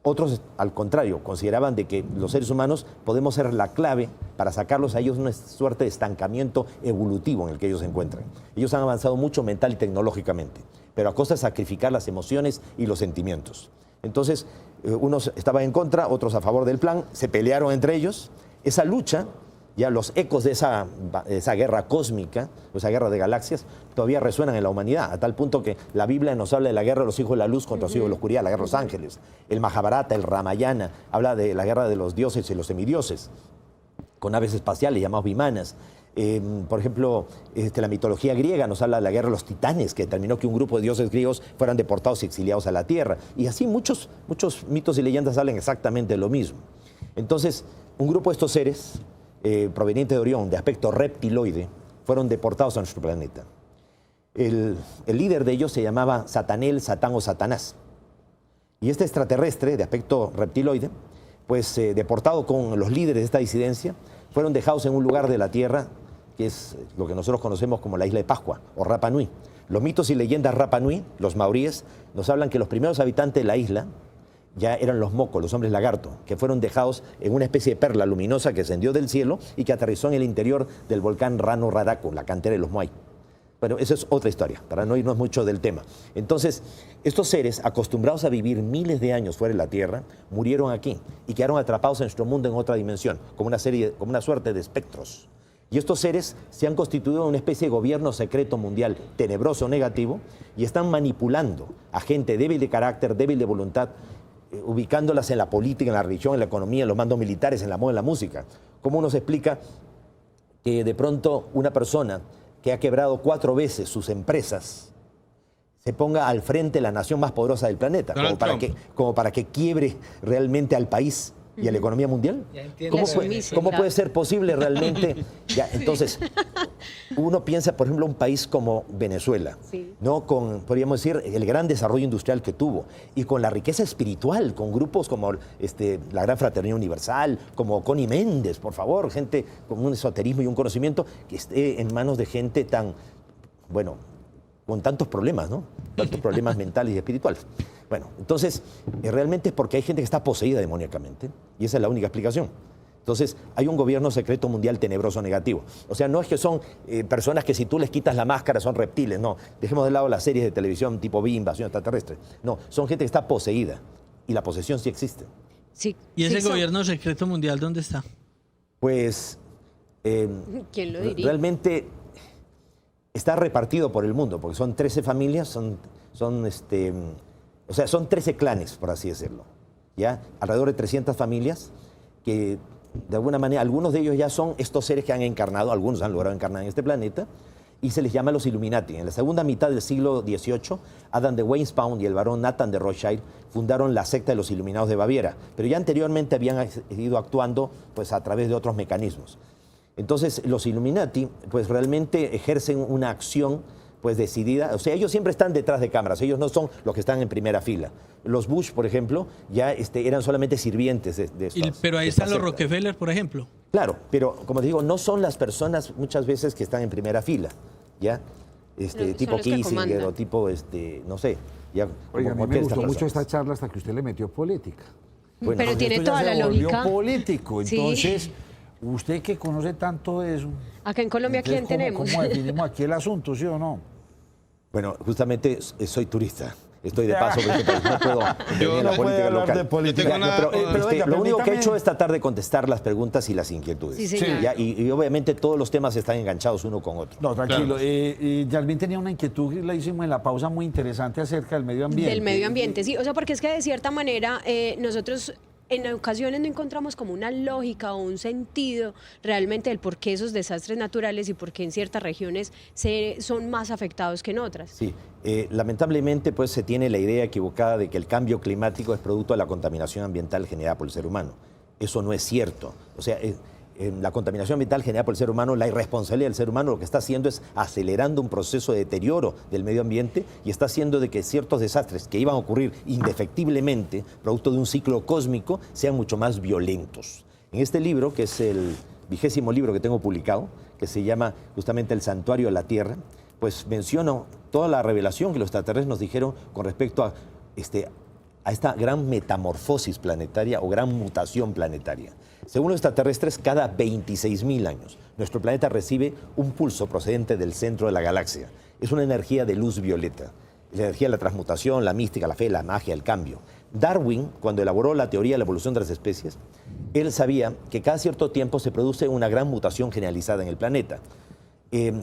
Otros, al contrario, consideraban de que los seres humanos podemos ser la clave para sacarlos a ellos de una suerte de estancamiento evolutivo en el que ellos se encuentran. Ellos han avanzado mucho mental y tecnológicamente, pero a costa de sacrificar las emociones y los sentimientos. Entonces, unos estaban en contra, otros a favor del plan, se pelearon entre ellos. Esa lucha, ya los ecos de esa guerra cósmica, esa guerra de galaxias, todavía resuenan en la humanidad, a tal punto que la Biblia nos habla de la guerra de los hijos de la luz contra los hijos de la oscuridad, la guerra de los ángeles. El Mahabharata, el Ramayana, habla de la guerra de los dioses y los semidioses, con naves espaciales llamados vimanas. Por ejemplo, la mitología griega nos habla de la guerra de los titanes, que determinó que un grupo de dioses griegos fueran deportados y exiliados a la tierra. Y así muchos mitos y leyendas hablan exactamente de lo mismo. Entonces, un grupo de estos seres, provenientes de Orión, de aspecto reptiloide, fueron deportados a nuestro planeta. El líder de ellos se llamaba Satanel, Satán o Satanás. Y este extraterrestre, de aspecto reptiloide, pues deportado con los líderes de esta disidencia, fueron dejados en un lugar de la Tierra que es lo que nosotros conocemos como la isla de Pascua o Rapa Nui. Los mitos y leyendas Rapa Nui, los maoríes, nos hablan que los primeros habitantes de la isla ya eran los mocos, los hombres lagarto, que fueron dejados en una especie de perla luminosa que ascendió del cielo y que aterrizó en el interior del volcán Rano Raraku, la cantera de los Moai. Bueno, esa es otra historia, para no irnos mucho del tema. Entonces, estos seres, acostumbrados a vivir miles de años fuera de la Tierra, murieron aquí y quedaron atrapados en nuestro mundo en otra dimensión, como una suerte de espectros. Y estos seres se han constituido en una especie de gobierno secreto mundial, tenebroso, negativo, y están manipulando a gente débil de carácter, débil de voluntad, ubicándolas en la política, en la religión, en la economía, en los mandos militares, en la moda, en la música. ¿Cómo nos explica que de pronto una persona que ha quebrado 4 veces sus empresas se ponga al frente de la nación más poderosa del planeta, como para que quiebre realmente al país y a la economía mundial? ¿Cómo puede ser posible realmente? Ya, entonces, uno piensa, por ejemplo, un país como Venezuela, Sí. ¿no? Con, podríamos decir, el gran desarrollo industrial que tuvo y con la riqueza espiritual, con grupos como la Gran Fraternidad Universal, como Connie Méndez, por favor, gente con un esoterismo y un conocimiento que esté en manos de gente tan, bueno, con tantos problemas, ¿no? Tantos problemas mentales y espirituales. Bueno, entonces, realmente es porque hay gente que está poseída demoníacamente, y esa es la única explicación. Entonces, hay un gobierno secreto mundial tenebroso negativo. O sea, no es que son personas que si tú les quitas la máscara son reptiles, no. Dejemos de lado las series de televisión tipo B, invasión extraterrestre. No, son gente que está poseída, y la posesión sí existe. Sí. ¿Y ese sí, gobierno secreto mundial dónde está? Pues, ¿Quién lo diría? realmente está repartido por el mundo, porque son 13 familias, o sea, son 13 clanes, por así decirlo, ¿ya? Alrededor de 300 familias que, de alguna manera, algunos de ellos ya son estos seres que han encarnado, algunos han logrado encarnar en este planeta, y se les llama los Illuminati. En la segunda mitad del siglo XVIII, Adam de Weisbaum y el barón Nathan de Rothschild fundaron la secta de los Iluminados de Baviera, pero ya anteriormente habían ido actuando pues, a través de otros mecanismos. Entonces, los Illuminati, pues realmente ejercen una acción pues decidida, o sea, ellos siempre están detrás de cámaras, ellos no son los que están en primera fila. Los Bush, por ejemplo, ya eran solamente sirvientes de estas, Pero ahí de esta están los secta. Rockefeller, por ejemplo. Claro, pero como te digo, no son las personas muchas veces que están en primera fila, ¿ya? Son Tipo los que Kissinger comandan. o tipo, no sé. Ya, Oiga, a mí me cualquiera de gustó estas mucho personas. esta charla hasta que usted le metió política. Bueno, Pero Porque tiene esto ya toda se la volvió lógica. político, Sí. entonces, usted que conoce tanto de eso. Acá en Colombia, ¿quién entonces, tenemos? ¿Cómo definimos aquí el asunto, sí o no? Bueno, justamente soy turista. Estoy de paso por este país, no puedo intervenir en la no puede política hablar local. de política. Yo tengo una- pero, pero oiga, lo único que he permítame- hecho es tratar de contestar las preguntas y las inquietudes. Sí, señor. Ya, y obviamente todos los temas están enganchados uno con otro. No, tranquilo. Claro. Yasmín tenía una inquietud que la hicimos en la pausa muy interesante acerca del medio ambiente. Del medio ambiente, sí. O sea, porque es que de cierta manera nosotros en ocasiones no encontramos como una lógica o un sentido realmente del por qué esos desastres naturales y por qué en ciertas regiones son más afectados que en otras. Sí, lamentablemente pues se tiene la idea equivocada de que el cambio climático es producto de la contaminación ambiental generada por el ser humano. Eso no es cierto. O sea, la contaminación ambiental generada por el ser humano, la irresponsabilidad del ser humano, lo que está haciendo es acelerando un proceso de deterioro del medio ambiente y está haciendo de que ciertos desastres que iban a ocurrir indefectiblemente, producto de un ciclo cósmico, sean mucho más violentos. En este libro, que es el 20º libro que tengo publicado, que se llama justamente El Santuario de la Tierra, pues menciono toda la revelación que los extraterrestres nos dijeron con respecto a esta gran metamorfosis planetaria o gran mutación planetaria. Según los extraterrestres, cada 26.000 años, nuestro planeta recibe un pulso procedente del centro de la galaxia. Es una energía de luz violeta. la energía de la transmutación, la mística, la fe, la magia, el cambio. Darwin, cuando elaboró la teoría de la evolución de las especies, él sabía que cada cierto tiempo se produce una gran mutación generalizada en el planeta.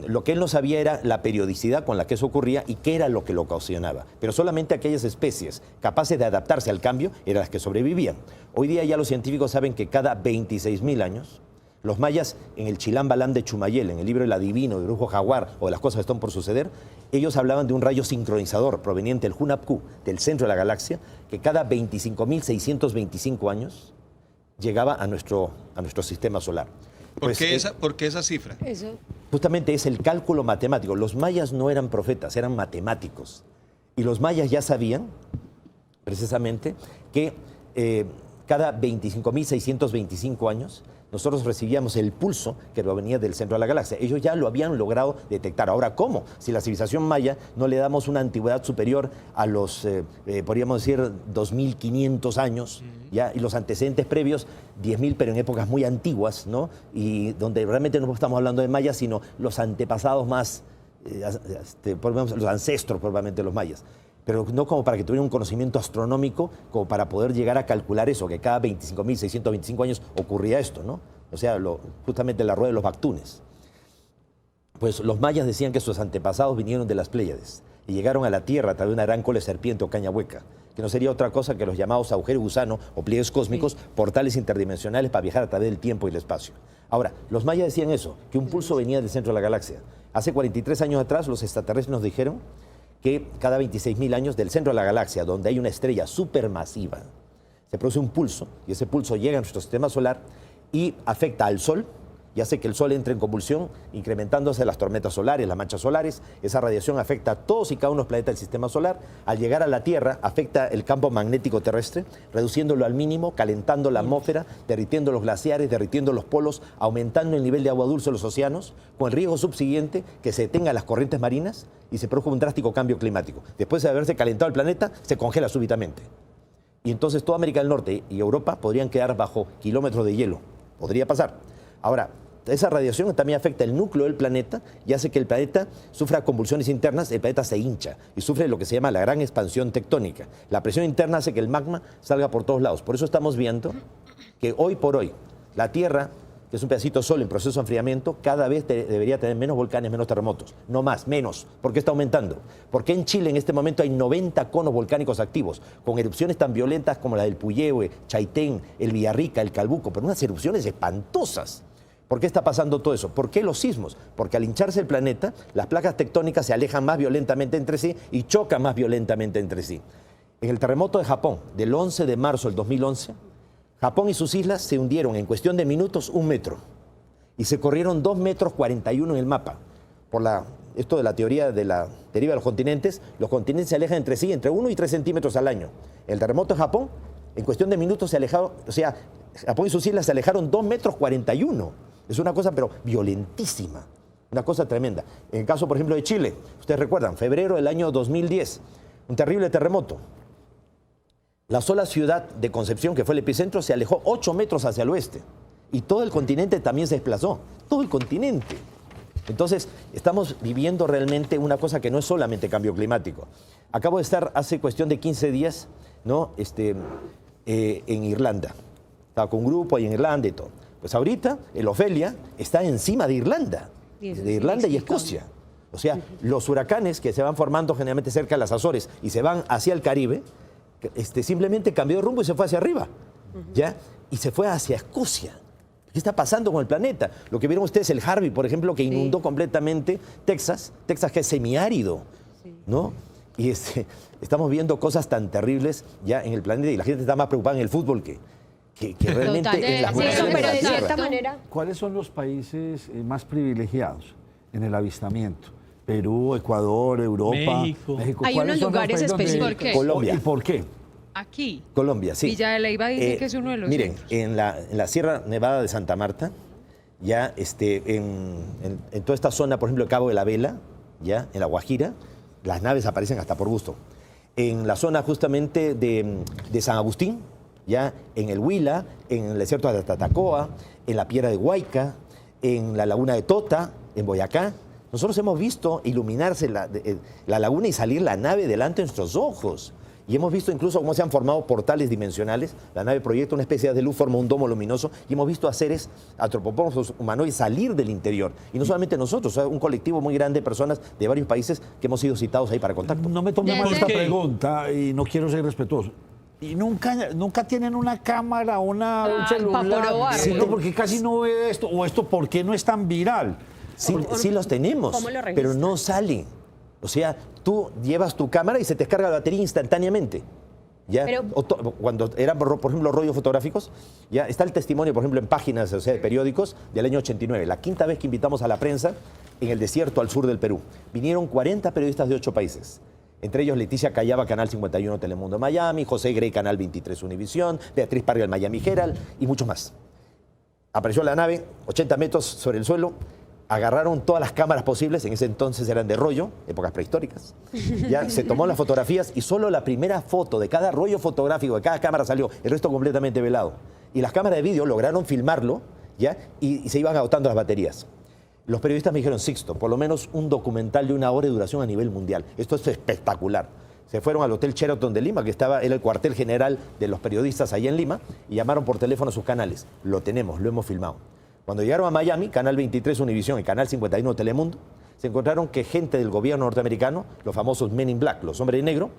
Lo que él no sabía era la periodicidad con la que eso ocurría y qué era lo que lo ocasionaba. Pero solamente aquellas especies capaces de adaptarse al cambio eran las que sobrevivían. Hoy día ya los científicos saben que cada 26.000 años, los mayas en el Chilam Balam de Chumayel, en el libro El Adivino, de Brujo Jaguar o de las cosas que están por suceder, ellos hablaban de un rayo sincronizador proveniente del Hunapku, del centro de la galaxia, que cada 25.625 años llegaba a nuestro sistema solar. ¿Por Pues, qué esa cifra? Eso. Justamente es el cálculo matemático. Los mayas no eran profetas, eran matemáticos. Y los mayas ya sabían, precisamente, que cada 25.625 años nosotros recibíamos el pulso que provenía del centro de la galaxia. Ellos ya lo habían logrado detectar. Ahora, ¿cómo? Si la civilización maya no le damos una antigüedad superior a los, podríamos decir, 2.500 años, ¿ya? Y los antecedentes previos, 10.000, pero en épocas muy antiguas, ¿no? Y donde realmente no estamos hablando de mayas, sino los antepasados más, los ancestros probablemente de los mayas. Pero no como para que tuvieran un conocimiento astronómico, como para poder llegar a calcular eso, que cada 25.625 años ocurría esto, ¿no? O sea, justamente la rueda de los Bactunes. Pues los mayas decían que sus antepasados vinieron de las Pléyades y llegaron a la Tierra a través de una gran cola de serpiente o caña hueca, que no sería otra cosa que los llamados agujeros gusano o pliegues cósmicos, portales interdimensionales para viajar a través del tiempo y el espacio. Ahora, los mayas decían eso, que un pulso venía del centro de la galaxia. Hace 43 años atrás, los extraterrestres nos dijeron que cada 26.000 años del centro de la galaxia, donde hay una estrella supermasiva, se produce un pulso, y ese pulso llega a nuestro sistema solar y afecta al Sol, y hace que el Sol entre en convulsión, incrementándose las tormentas solares, las manchas solares. Esa radiación afecta a todos y cada uno de los planetas del sistema solar. Al llegar a la Tierra, afecta el campo magnético terrestre, reduciéndolo al mínimo, calentando la atmósfera, derritiendo los glaciares, derritiendo los polos, aumentando el nivel de agua dulce en los océanos, con el riesgo subsiguiente que se detengan las corrientes marinas y se produzca un drástico cambio climático. Después de haberse calentado el planeta, se congela súbitamente. Y entonces toda América del Norte y Europa podrían quedar bajo kilómetros de hielo. Podría pasar. Ahora, esa radiación también afecta el núcleo del planeta y hace que el planeta sufra convulsiones internas, el planeta se hincha y sufre lo que se llama la gran expansión tectónica. La presión interna hace que el magma salga por todos lados. Por eso estamos viendo que hoy por hoy la Tierra, que es un pedacito de sol en proceso de enfriamiento, cada vez debería tener menos volcanes, menos terremotos. No más, menos. ¿Por qué está aumentando? Porque en Chile en este momento hay 90 conos volcánicos activos, con erupciones tan violentas como la del Puyehue, Chaitén, el Villarrica, el Calbuco, pero unas erupciones espantosas. ¿Por qué está pasando todo eso? ¿Por qué los sismos? Porque al hincharse el planeta, las placas tectónicas se alejan más violentamente entre sí y chocan más violentamente entre sí. En el terremoto de Japón, del 11 de marzo del 2011, Japón y sus islas se hundieron en cuestión de minutos 1 metro y se corrieron 2,41 metros en el mapa. Por esto de la teoría de la deriva de los continentes se alejan entre sí entre 1 y 3 centímetros al año. El terremoto de Japón, en cuestión de minutos se alejaron, o sea, Japón y sus islas se alejaron 2,41 metros. Es una cosa, pero violentísima, una cosa tremenda. En el caso, por ejemplo, de Chile, ustedes recuerdan, febrero del año 2010, un terrible terremoto. La sola ciudad de Concepción, que fue el epicentro, se alejó 8 metros hacia el oeste. Y todo el continente también se desplazó, todo el continente. Entonces, estamos viviendo realmente una cosa que no es solamente cambio climático. Acabo de estar hace cuestión de 15 días, ¿no? En Irlanda. Estaba con un grupo ahí en Irlanda y todo. Pues ahorita el Ofelia está encima de Irlanda y Escocia. O sea, los huracanes que se van formando generalmente cerca de las Azores y se van hacia el Caribe, simplemente cambió de rumbo y se fue hacia arriba, ¿ya? Y se fue hacia Escocia. ¿Qué está pasando con el planeta? Lo que vieron ustedes, el Harvey, por ejemplo, que inundó completamente Texas que es semiárido, ¿no? Y estamos viendo cosas tan terribles ya en el planeta y la gente está más preocupada en el fútbol que realmente en las pero de Tierra. cierta manera. ¿Cuáles son los países más privilegiados en el avistamiento? Perú, Ecuador, Europa, México. Hay ¿Cuáles unos son los lugares países donde- específicos. ¿Por qué? Colombia. ¿Y por qué? Aquí. Colombia, sí. Villa de Leyva dice que es uno de los Miren, centros. en la Sierra Nevada de Santa Marta, ya en toda esta zona, por ejemplo, el Cabo de la Vela, ya en La Guajira, las naves aparecen hasta por gusto. En la zona justamente de San Agustín, ya en el Huila, en el desierto de Tatacoa, en la Piedra de Huayca, en la laguna de Tota, en Boyacá. Nosotros hemos visto iluminarse la laguna y salir la nave delante de nuestros ojos. Y hemos visto incluso cómo se han formado portales dimensionales. La nave proyecta una especie de luz, forma un domo luminoso. Y hemos visto a seres antropomorfos humanoides salir del interior. Y no solamente nosotros, un colectivo muy grande de personas de varios países que hemos sido citados ahí para contacto. No me tome mal Desde- esta pregunta y no quiero ser respetuoso. Y nunca tienen una cámara, un pa' celular. probar. Sí, no, porque casi no ve esto. O esto, ¿por qué no es tan viral? Sí los tenemos, ¿Cómo lo pero registran? no salen. O sea, tú llevas tu cámara y se te descarga la batería instantáneamente. ¿Ya? Pero- Cuando eran, por ejemplo, rollos fotográficos, ya está el testimonio, por ejemplo, en páginas, o sea, de periódicos del año 89. La quinta vez que invitamos a la prensa en el desierto al sur del Perú. Vinieron 40 periodistas de 8 países. Entre ellos Leticia Callaba, Canal 51 Telemundo Miami, José Grey, Canal 23 Univisión, Beatriz Parga, el Miami Herald y muchos más. Apareció la nave, 80 metros sobre el suelo, agarraron todas las cámaras posibles, en ese entonces eran de rollo, épocas prehistóricas. Ya se tomó las fotografías y solo la primera foto de cada rollo fotográfico de cada cámara salió, el resto completamente velado. Y las cámaras de vídeo lograron filmarlo, ¿ya? Y se iban agotando las baterías. Los periodistas me dijeron, Sixto, por lo menos un documental de 1 hora de duración a nivel mundial. Esto es espectacular. Se fueron al Hotel Sheraton de Lima, que era el cuartel general de los periodistas allá en Lima, y llamaron por teléfono a sus canales. Lo tenemos, lo hemos filmado. Cuando llegaron a Miami, Canal 23 Univisión y Canal 51 Telemundo, se encontraron que gente del gobierno norteamericano, los famosos Men in Black, los hombres de negro,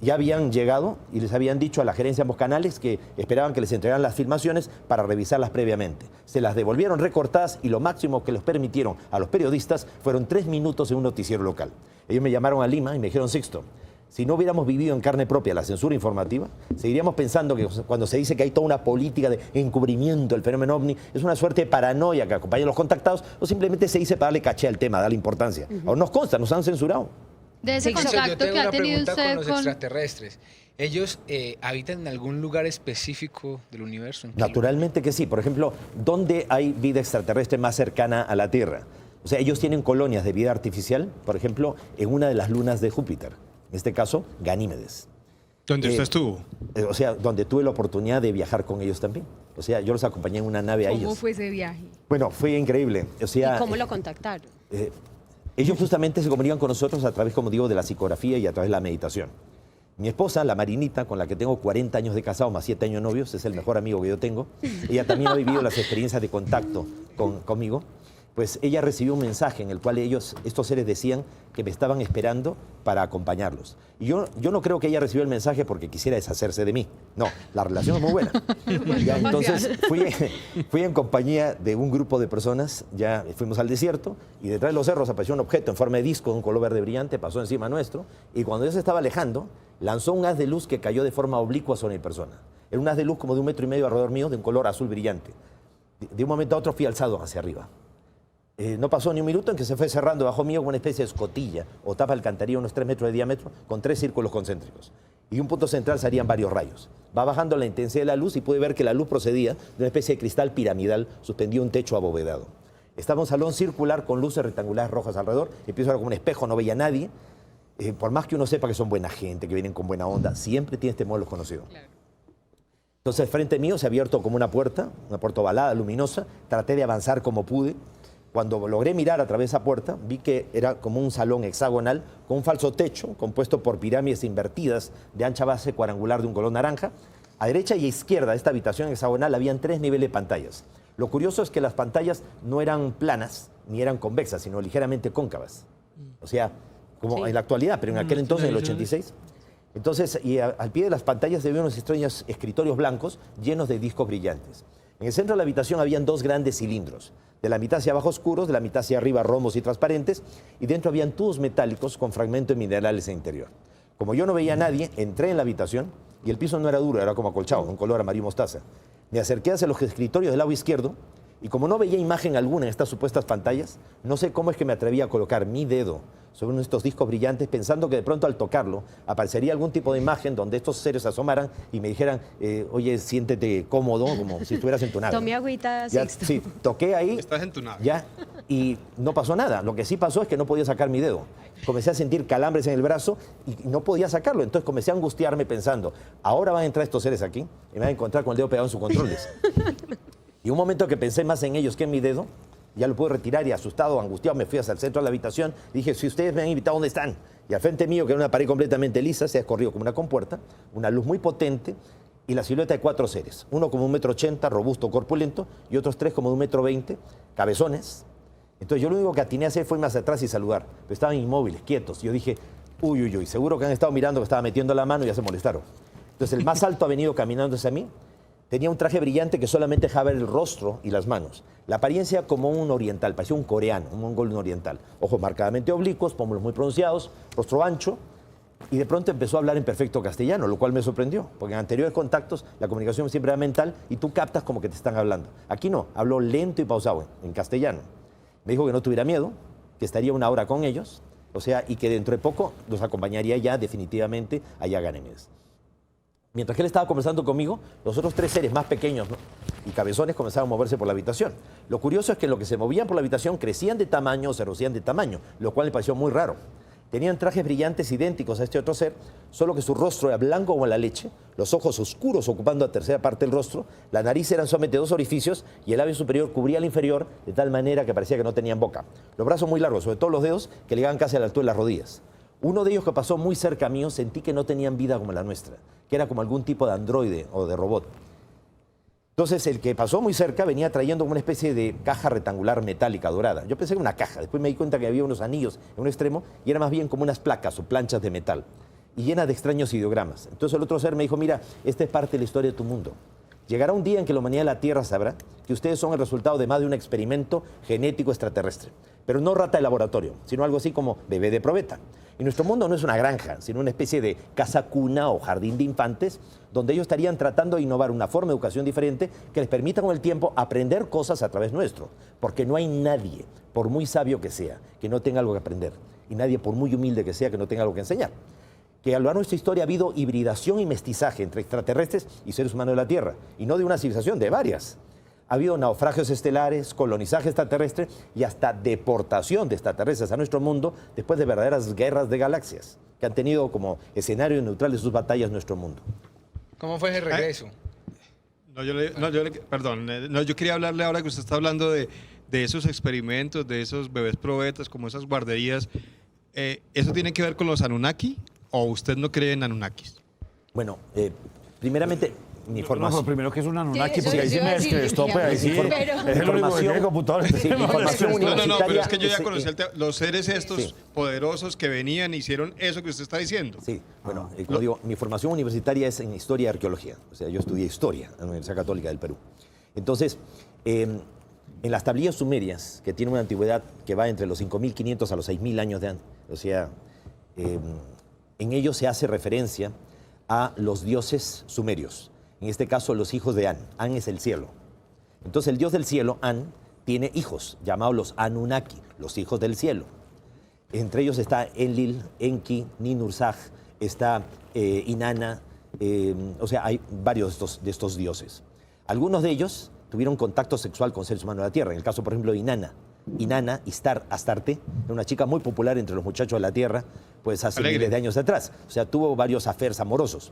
ya habían llegado y les habían dicho a la gerencia de ambos canales que esperaban que les entregaran las filmaciones para revisarlas previamente. Se las devolvieron recortadas y lo máximo que les permitieron a los periodistas fueron 3 minutos en un noticiero local. Ellos me llamaron a Lima y me dijeron, Sixto, si no hubiéramos vivido en carne propia la censura informativa, seguiríamos pensando que cuando se dice que hay toda una política de encubrimiento del fenómeno ovni, es una suerte de paranoia que acompaña a los contactados o simplemente se dice para darle caché al tema, darle importancia. Ahora nos consta, nos han censurado. De ese Sixto, yo contacto tengo que ha una tenido pregunta usted con los con... extraterrestres. ¿Ellos habitan en algún lugar específico del universo? ¿En qué Naturalmente que sí. Por ejemplo, ¿dónde hay vida extraterrestre más cercana a la Tierra? O sea, ellos tienen colonias de vida artificial, por ejemplo, en una de las lunas de Júpiter. En este caso, Ganímedes. ¿Dónde usted estuvo? O sea, donde tuve la oportunidad de viajar con ellos también. O sea, yo los acompañé en una nave a ¿Cómo ellos. fue ese viaje? Bueno, fue increíble. O sea, ¿Y cómo lo contactaron? ellos justamente se comunican con nosotros a través, como digo, de la psicografía y a través de la meditación. Mi esposa, la Marinita, con la que tengo 40 años de casado, más 7 años novios, es el mejor amigo que yo tengo. Ella también ha vivido las experiencias de contacto conmigo. Pues ella recibió un mensaje en el cual estos seres decían que me estaban esperando para acompañarlos. Y yo no creo que ella recibió el mensaje porque quisiera deshacerse de mí. No, la relación es muy buena. Ya, entonces fui en compañía de un grupo de personas, ya fuimos al desierto y detrás de los cerros apareció un objeto en forma de disco de un color verde brillante, pasó encima nuestro y cuando ya se estaba alejando, lanzó un haz de luz que cayó de forma oblicua sobre mi persona. Era un haz de luz como de 1,5 metros alrededor mío, de un color azul brillante. De un momento a otro fui alzado hacia arriba. No pasó ni un minuto en que se fue cerrando bajo mío como una especie de escotilla o tapa alcantarilla unos 3 metros de diámetro con 3 círculos concéntricos. Y un punto central salían varios rayos. Va bajando la intensidad de la luz y pude ver que la luz procedía de una especie de cristal piramidal suspendido un techo abovedado. Estaba un salón circular con luces rectangulares rojas alrededor. Empiezo a ver como un espejo, no veía a nadie. Por más que uno sepa que son buena gente, que vienen con buena onda, siempre tienes temor a los conocidos. Claro. Entonces, frente mío se ha abierto como una puerta ovalada, luminosa. Traté de avanzar como pude. Cuando logré mirar a través de esa puerta, vi que era como un salón hexagonal con un falso techo compuesto por pirámides invertidas de ancha base cuadrangular de un color naranja. A derecha y a izquierda de esta habitación hexagonal habían 3 niveles de pantallas. Lo curioso es que las pantallas no eran planas ni eran convexas, sino ligeramente cóncavas. O sea, como en la actualidad, pero en aquel entonces, en el 86. Entonces, y al pie de las pantallas había unos extraños escritorios blancos llenos de discos brillantes. En el centro de la habitación habían 2 grandes cilindros, de la mitad hacia abajo oscuros, de la mitad hacia arriba romos y transparentes, y dentro habían tubos metálicos con fragmentos de minerales en el interior. Como yo no veía a nadie, entré en la habitación y el piso no era duro, era como acolchado, un color amarillo mostaza. Me acerqué hacia los escritorios del lado izquierdo y como no veía imagen alguna en estas supuestas pantallas, no sé cómo es que me atreví a colocar mi dedo sobre uno de estos discos brillantes pensando que de pronto al tocarlo aparecería algún tipo de imagen donde estos seres se asomaran y me dijeran, oye, siéntete cómodo, como si estuvieras en tu nave. Tomé agüita, Ya, Sixto. sí, toqué ahí. Estás en tu nave. Ya, y no pasó nada. Lo que sí pasó es que no podía sacar mi dedo. Comencé a sentir calambres en el brazo y no podía sacarlo. Entonces comencé a angustiarme pensando, ahora van a entrar estos seres aquí y me van a encontrar con el dedo pegado en sus controles. Y un momento que pensé más en ellos que en mi dedo, Ya lo pude retirar y asustado, angustiado, me fui hasta el centro de la habitación. Dije, si ustedes me han invitado, ¿dónde están? Y al frente mío, que era una pared completamente lisa, se ha escorrido como una compuerta, una luz muy potente y la silueta de 4 seres. Uno como 1,80 m, robusto, corpulento, y otros 3 como de 1,20 m, cabezones. Entonces yo lo único que atiné a hacer fue irme hacia atrás y saludar. Pero estaban inmóviles, quietos. Yo dije, uy, uy, uy, seguro que han estado mirando que estaba metiendo la mano y ya se molestaron. Entonces el más alto ha venido caminando hacia mí. Tenía un traje brillante que solamente dejaba ver el rostro y las manos. La apariencia como un oriental, parecía un coreano, un mongol oriental. Ojos marcadamente oblicuos, pómulos muy pronunciados, rostro ancho. Y de pronto empezó a hablar en perfecto castellano, lo cual me sorprendió, porque en anteriores contactos la comunicación siempre era mental y tú captas como que te están hablando. Aquí no, habló lento y pausado en castellano. Me dijo que no tuviera miedo, que estaría 1 hora con ellos, o sea, y que dentro de poco los acompañaría ya definitivamente allá a Ganímedes. Mientras que él estaba conversando conmigo, los otros 3 seres más pequeños, ¿no?, y cabezones comenzaron a moverse por la habitación. Lo curioso es que lo que se movían por la habitación crecían de tamaño o se reducían de tamaño, lo cual me pareció muy raro. Tenían trajes brillantes idénticos a este otro ser, solo que su rostro era blanco como la leche, los ojos oscuros ocupando la tercera parte del rostro, la nariz eran solamente 2 orificios y el labio superior cubría el inferior de tal manera que parecía que no tenían boca. Los brazos muy largos, sobre todo los dedos, que llegaban casi a la altura de las rodillas. Uno de ellos que pasó muy cerca mío, sentí que no tenían vida como la nuestra, que era como algún tipo de androide o de robot. Entonces, el que pasó muy cerca venía trayendo una especie de caja rectangular metálica dorada. Yo pensé que era una caja, después me di cuenta que había unos anillos en un extremo y era más bien como unas placas o planchas de metal y llena de extraños ideogramas. Entonces el otro ser me dijo, mira, esta es parte de la historia de tu mundo. Llegará un día en que la humanidad de la Tierra sabrá que ustedes son el resultado de más de un experimento genético extraterrestre, pero no rata de laboratorio, sino algo así como bebé de probeta. Y nuestro mundo no es una granja, sino una especie de casa cuna o jardín de infantes, donde ellos estarían tratando de innovar una forma de educación diferente que les permita con el tiempo aprender cosas a través nuestro. Porque no hay nadie, por muy sabio que sea, que no tenga algo que aprender. Y nadie, por muy humilde que sea, que no tenga algo que enseñar. Que a lo largo de nuestra historia ha habido hibridación y mestizaje entre extraterrestres y seres humanos de la Tierra. Y no de una civilización, de varias. Ha habido naufragios estelares, colonizaje extraterrestre y hasta deportación de extraterrestres a nuestro mundo después de verdaderas guerras de galaxias que han tenido como escenario neutral de sus batallas nuestro mundo. ¿Cómo fue ese regreso? Yo quería hablarle ahora que usted está hablando de esos experimentos, de esos bebés probetas, como esas guarderías. ¿Eso tiene que ver con los Anunnaki o usted no cree en Anunnakis? Bueno, primeramente... mi No, formación. primero que es un Anunnaki, Sí, porque ahí sí yo me iba a decir, descrestope, ahí sí. pero- Es el único que tiene computadores. Sí, mi formación No, universitaria pero es que yo ya es, conocí los seres estos sí. poderosos que venían y hicieron eso que usted está diciendo. Sí, bueno, como digo, mi formación universitaria es en historia y arqueología. O sea, yo estudié historia en la Universidad Católica del Perú. Entonces, en las tablillas sumerias, que tienen una antigüedad que va entre los 5.500 a los 6.000 años de antes, o sea, en ellos se hace referencia a los dioses sumerios. En este caso, los hijos de An. An es el cielo. Entonces, el dios del cielo, An, tiene hijos, llamados los Anunnaki, los hijos del cielo. Entre ellos está Enlil, Enki, Ninhursag, está Inanna, o sea, hay varios de estos dioses. Algunos de ellos tuvieron contacto sexual con seres humanos de la Tierra. En el caso, por ejemplo, de Inanna, Astarte, era una chica muy popular entre los muchachos de la Tierra, pues hace miles de años atrás. O sea, tuvo varios affairs amorosos.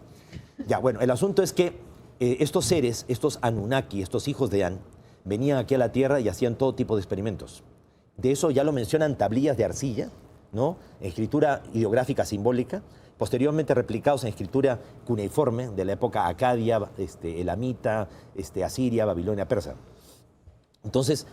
Ya, bueno, el asunto es que estos seres, estos Anunnaki, estos hijos de An, venían aquí a la Tierra y hacían todo tipo de experimentos. De eso ya lo mencionan tablillas de arcilla, ¿no?, en escritura ideográfica simbólica, posteriormente replicados en escritura cuneiforme de la época acadia, elamita, asiria, babilonia, persa. Entonces,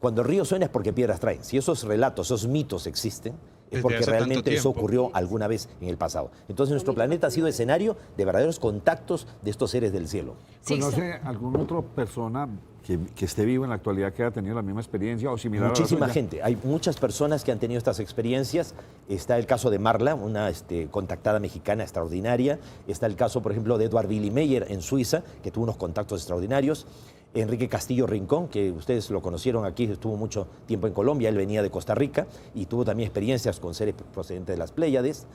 cuando el río suena es porque piedras traen. Si esos relatos, esos mitos existen, es porque realmente eso ocurrió alguna vez en el pasado. Entonces nuestro planeta ha sido escenario de verdaderos contactos de estos seres del cielo. ¿Conoce alguna otra persona que esté viva en la actualidad que haya tenido la misma experiencia o similar? Muchísima a la suya? gente. Hay muchas personas que han tenido estas experiencias. Está el caso de Marla, una contactada mexicana extraordinaria. Está el caso, por ejemplo, de Edward Billy Meyer en Suiza, que tuvo unos contactos extraordinarios. Enrique Castillo Rincón, que ustedes lo conocieron aquí, estuvo mucho tiempo en Colombia, él venía de Costa Rica y tuvo también experiencias con seres procedentes de las Pléyades.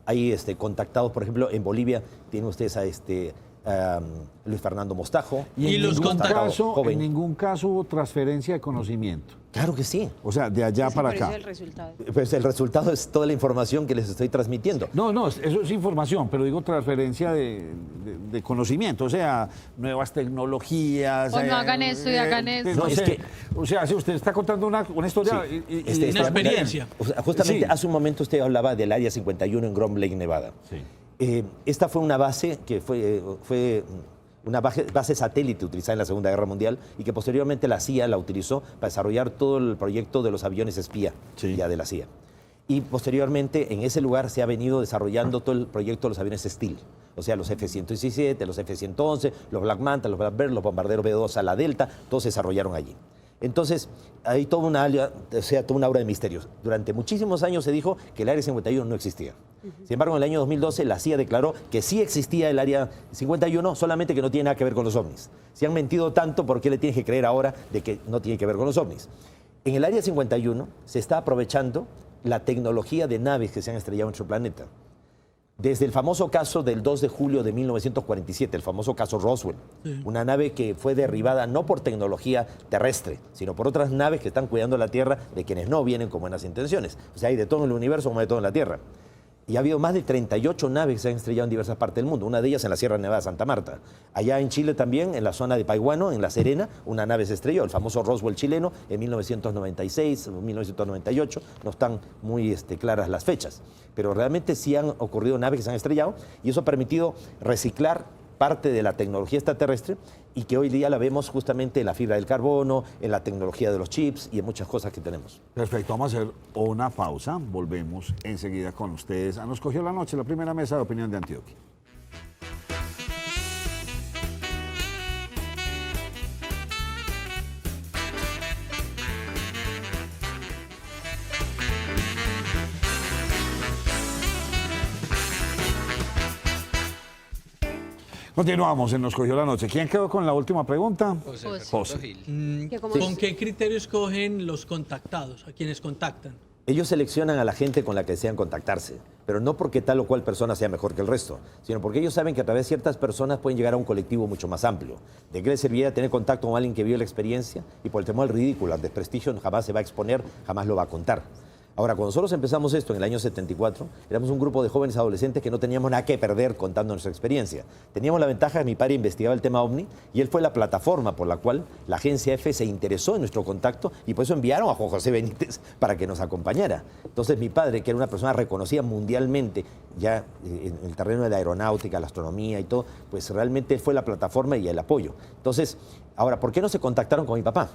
Hay contactados, por ejemplo, en Bolivia tienen ustedes a Luis Fernando Mostajo. Y en los ningún contactos. caso, Joven. en ningún caso hubo transferencia de conocimiento. Claro que sí. O sea, de allá Sí, para por eso acá. el resultado. Pues el resultado es toda la información que les estoy transmitiendo. No, eso es información, pero digo transferencia de conocimiento, o sea, nuevas tecnologías. O no hagan esto y hagan esto. No, No, es sé, que- o sea, si usted está contando una historia... Sí. Una experiencia. O sea, justamente Sí. hace un momento usted hablaba del Área 51 en Groom Lake, Nevada. Sí. Esta fue una base que fue una base satélite utilizada en la Segunda Guerra Mundial y que posteriormente la CIA la utilizó para desarrollar todo el proyecto de los aviones espía Sí. ya de la CIA. Y posteriormente en ese lugar se ha venido desarrollando todo el proyecto de los aviones Steel, o sea, los F-117, los F-111, los Black Manta, los Blackbird, los bombarderos B-2 a la Delta, todos se desarrollaron allí. Entonces, hay toda una aura de misterios. Durante muchísimos años se dijo que el Área 51 no existía. Sin embargo, en el año 2012 la CIA declaró que sí existía el Área 51, solamente que no tiene nada que ver con los ovnis. Si han mentido tanto, ¿por qué le tienes que creer ahora de que no tiene que ver con los ovnis? En el Área 51 se está aprovechando la tecnología de naves que se han estrellado en nuestro planeta. Desde el famoso caso del 2 de julio de 1947, el famoso caso Roswell, una nave que fue derribada no por tecnología terrestre, sino por otras naves que están cuidando la Tierra de quienes no vienen con buenas intenciones. O sea, hay de todo en el universo como de todo en la Tierra. Y ha habido más de 38 naves que se han estrellado en diversas partes del mundo, una de ellas en la Sierra Nevada de Santa Marta. Allá en Chile también, en la zona de Paiguano, en La Serena, una nave se estrelló, el famoso Roswell chileno, en 1996 o 1998, no están muy claras las fechas, pero realmente sí han ocurrido naves que se han estrellado y eso ha permitido reciclar parte de la tecnología extraterrestre y que hoy día la vemos justamente en la fibra del carbono, en la tecnología de los chips y en muchas cosas que tenemos. Perfecto, vamos a hacer una pausa, volvemos enseguida con ustedes. Nos cogió la noche la primera mesa de opinión de Antioquia. Continuamos en Nos cogió la noche. ¿Quién quedó con la última pregunta? José José. Fernando Gil. Que como- ¿Con qué criterio escogen los contactados, a quienes contactan? Ellos seleccionan a la gente con la que desean contactarse, pero no porque tal o cual persona sea mejor que el resto, sino porque ellos saben que a través de ciertas personas pueden llegar a un colectivo mucho más amplio. ¿De qué les serviría tener contacto con alguien que vive la experiencia y por el temor al ridículo, al desprestigio, jamás se va a exponer, jamás lo va a contar? Ahora, cuando nosotros empezamos esto en el año 74, éramos un grupo de jóvenes adolescentes que no teníamos nada que perder contando nuestra experiencia. Teníamos la ventaja de que mi padre investigaba el tema OVNI y él fue la plataforma por la cual la agencia F se interesó en nuestro contacto y por eso enviaron a Juan José Benítez para que nos acompañara. Entonces mi padre, que era una persona reconocida mundialmente ya en el terreno de la aeronáutica, la astronomía y todo, pues realmente fue la plataforma y el apoyo. Entonces, ahora, ¿por qué no se contactaron con mi papá?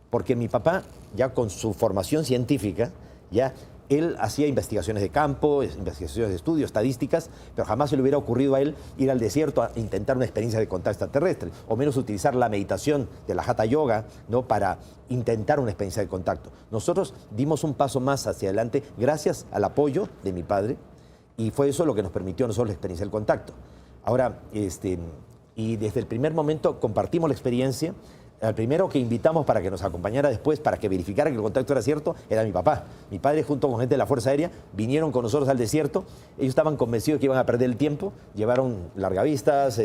Porque mi papá, ya con su formación científica, ya él hacía investigaciones de campo, investigaciones de estudio, estadísticas, pero jamás se le hubiera ocurrido a él ir al desierto a intentar una experiencia de contacto extraterrestre, o menos utilizar la meditación de la Hatha Yoga, ¿no?, para intentar una experiencia de contacto. Nosotros dimos un paso más hacia adelante gracias al apoyo de mi padre, y fue eso lo que nos permitió a nosotros la experiencia del contacto. Ahora, y desde el primer momento compartimos la experiencia. Al primero que invitamos para que nos acompañara después, para que verificara que el contacto era cierto, era mi papá. Mi padre, junto con gente de la Fuerza Aérea, vinieron con nosotros al desierto. Ellos estaban convencidos de que iban a perder el tiempo. Llevaron largavistas,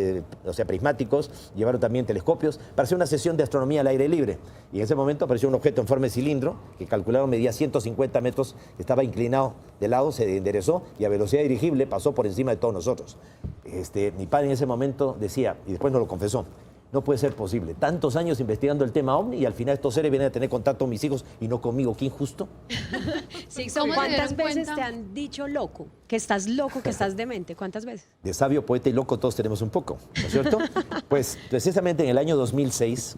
prismáticos, llevaron también telescopios para hacer una sesión de astronomía al aire libre. Y en ese momento apareció un objeto en forma de cilindro, que calcularon medía 150 metros, estaba inclinado de lado, se enderezó y a velocidad dirigible pasó por encima de todos nosotros. Mi padre en ese momento decía, y después nos lo confesó, no puede ser posible. Tantos años investigando el tema OVNI y al final estos seres vienen a tener contacto con mis hijos y no conmigo. ¿Qué injusto? Sí, ¿Cómo se ¿cuántas dieron veces cuenta? te han dicho loco? Que estás loco, que estás demente. ¿Cuántas veces? De sabio, poeta y loco todos tenemos un poco, ¿no es cierto? Pues precisamente en el año 2006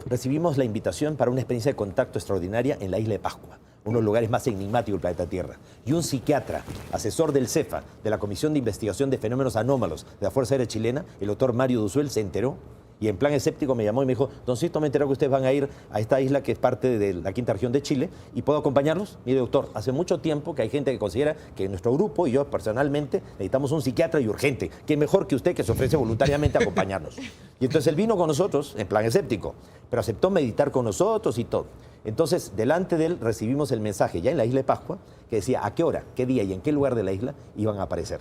recibimos la invitación para una experiencia de contacto extraordinaria en la isla de Pascua, uno de los lugares más enigmáticos del planeta Tierra. Y un psiquiatra, asesor del CEFA, de la Comisión de Investigación de Fenómenos Anómalos de la Fuerza Aérea Chilena, el doctor Mario Duzuel, se enteró y en plan escéptico me llamó y me dijo, don Sisto, me enteró que ustedes van a ir a esta isla que es parte de la quinta región de Chile y ¿puedo acompañarlos? Mire, doctor, hace mucho tiempo que hay gente que considera que nuestro grupo y yo personalmente necesitamos un psiquiatra y urgente. ¿Qué mejor que usted que se ofrece voluntariamente a acompañarnos? Y entonces él vino con nosotros en plan escéptico, pero aceptó meditar con nosotros y todo. Entonces, delante de él recibimos el mensaje ya en la isla de Pascua que decía a qué hora, qué día y en qué lugar de la isla iban a aparecer.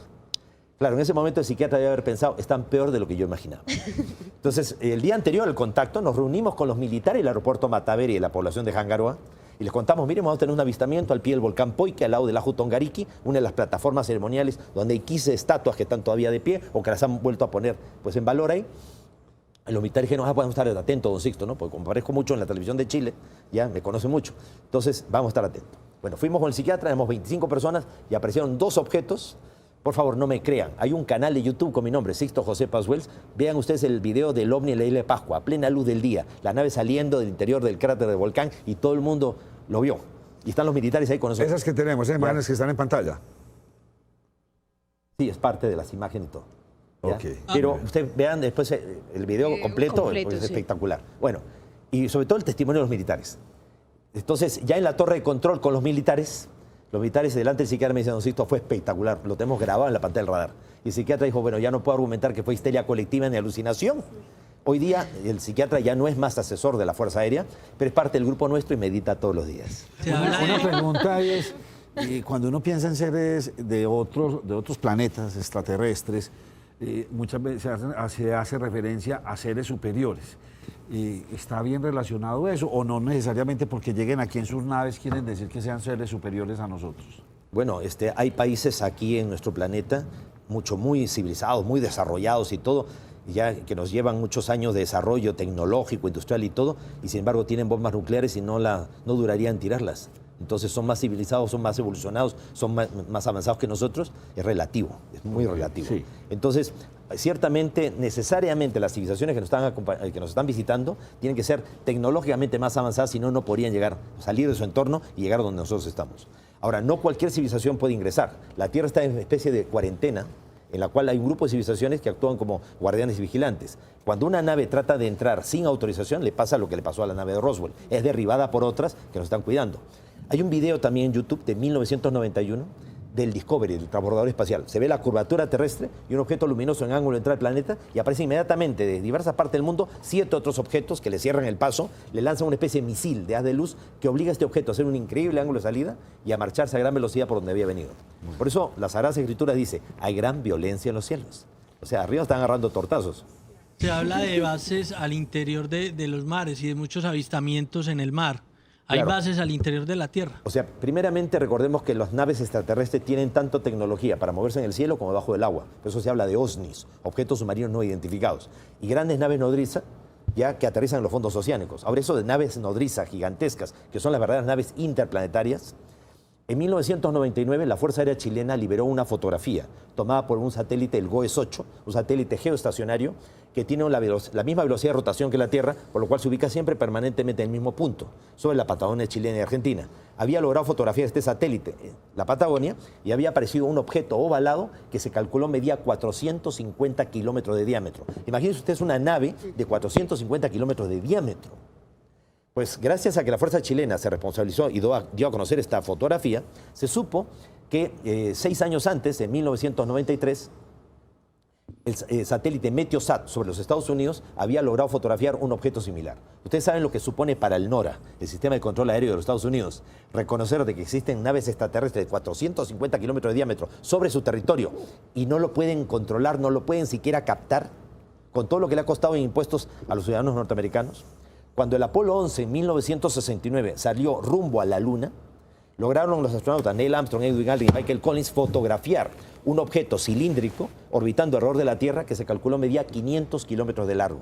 Claro, en ese momento el psiquiatra debe haber pensado, están peor de lo que yo imaginaba. Entonces, el día anterior al contacto, nos reunimos con los militares del aeropuerto Mataveri y la población de Jangaroa y les contamos, miren, vamos a tener un avistamiento al pie del volcán Poique, al lado del Ajo Tongariki, una de las plataformas ceremoniales donde hay 15 estatuas que están todavía de pie o que las han vuelto a poner pues, en valor ahí. Los militares dijeron, podemos estar atentos, don Sixto, ¿no? Porque como aparezco mucho en la televisión de Chile, ya me conoce mucho. Entonces, vamos a estar atentos. Bueno, fuimos con el psiquiatra, éramos 25 personas y aparecieron 2 objetos. Por favor, no me crean. Hay un canal de YouTube con mi nombre, Sixto José Paz Wells. Vean ustedes el video del ovni en la isla de Pascua, a plena luz del día. La nave saliendo del interior del cráter del volcán y todo el mundo lo vio. Y están los militares ahí con nosotros. Esas que tenemos, imágenes que están en pantalla. Sí, es parte de las imágenes y todo. ¿ya? Ok. Pero ustedes vean después el video completo, pues es sí. espectacular. Bueno, y sobre todo el testimonio de los militares. Entonces, ya en la torre de control con los militares delante del psiquiatra me dicen, don Sixto, fue espectacular, lo tenemos grabado en la pantalla del radar. Y el psiquiatra dijo, bueno, ya no puedo argumentar que fue histeria colectiva ni alucinación. Hoy día el psiquiatra ya no es más asesor de la Fuerza Aérea, pero es parte del grupo nuestro y medita todos los días. Una pregunta es, cuando uno piensa en seres de otros planetas extraterrestres, muchas veces se hace referencia a seres superiores. ¿Está bien relacionado eso o no necesariamente porque lleguen aquí en sus naves quieren decir que sean seres superiores a nosotros? Bueno, hay países aquí en nuestro planeta muy civilizados, muy desarrollados y todo, ya que nos llevan muchos años de desarrollo tecnológico, industrial y todo, y sin embargo tienen bombas nucleares y no durarían tirarlas. Entonces son más civilizados, son más evolucionados, son más avanzados que nosotros. Es relativo, es muy relativo. Sí. Entonces, ciertamente, necesariamente las civilizaciones que nos están visitando tienen que ser tecnológicamente más avanzadas, si no, no podrían salir de su entorno y llegar donde nosotros estamos. Ahora, no cualquier civilización puede ingresar. La Tierra está en una especie de cuarentena, en la cual hay un grupo de civilizaciones que actúan como guardianes y vigilantes. Cuando una nave trata de entrar sin autorización, le pasa lo que le pasó a la nave de Roswell. Es derribada por otras que nos están cuidando. Hay un video también en YouTube de 1991 del Discovery, del transbordador espacial. Se ve la curvatura terrestre y un objeto luminoso en ángulo de entrada al planeta y aparece inmediatamente de diversas partes del mundo 7 otros objetos que le cierran el paso, le lanzan una especie de misil de haz de luz que obliga a este objeto a hacer un increíble ángulo de salida y a marcharse a gran velocidad por donde había venido. Por eso las Sagradas Escrituras dice, hay gran violencia en los cielos. O sea, arriba están agarrando tortazos. Se habla de bases al interior de los mares y de muchos avistamientos en el mar. Hay Claro. bases al interior de la Tierra. O sea, primeramente recordemos que las naves extraterrestres tienen tanto tecnología para moverse en el cielo como debajo del agua. Por eso se habla de OSNIs, objetos submarinos no identificados. Y grandes naves nodriza, ya que aterrizan en los fondos oceánicos. Ahora, eso de naves nodriza gigantescas, que son las verdaderas naves interplanetarias, en 1999 la Fuerza Aérea Chilena liberó una fotografía tomada por un satélite, el GOES-8, un satélite geoestacionario que tiene la misma velocidad de rotación que la Tierra, por lo cual se ubica siempre permanentemente en el mismo punto, sobre la Patagonia chilena y Argentina. Había logrado fotografiar este satélite, la Patagonia, y había aparecido un objeto ovalado que se calculó medía 450 kilómetros de diámetro. Imagínense ustedes una nave de 450 kilómetros de diámetro. Pues gracias a que la Fuerza Chilena se responsabilizó y dio a conocer esta fotografía, se supo que 6 años antes, en 1993, el satélite Meteosat sobre los Estados Unidos había logrado fotografiar un objeto similar. Ustedes saben lo que supone para el NORA, el Sistema de Control Aéreo de los Estados Unidos, reconocer de que existen naves extraterrestres de 450 kilómetros de diámetro sobre su territorio y no lo pueden controlar, no lo pueden siquiera captar, con todo lo que le ha costado en impuestos a los ciudadanos norteamericanos. Cuando el Apolo 11 en 1969 salió rumbo a la Luna, lograron los astronautas Neil Armstrong, Edwin Aldrin y Michael Collins fotografiar un objeto cilíndrico orbitando alrededor de la Tierra que se calculó medía 500 kilómetros de largo.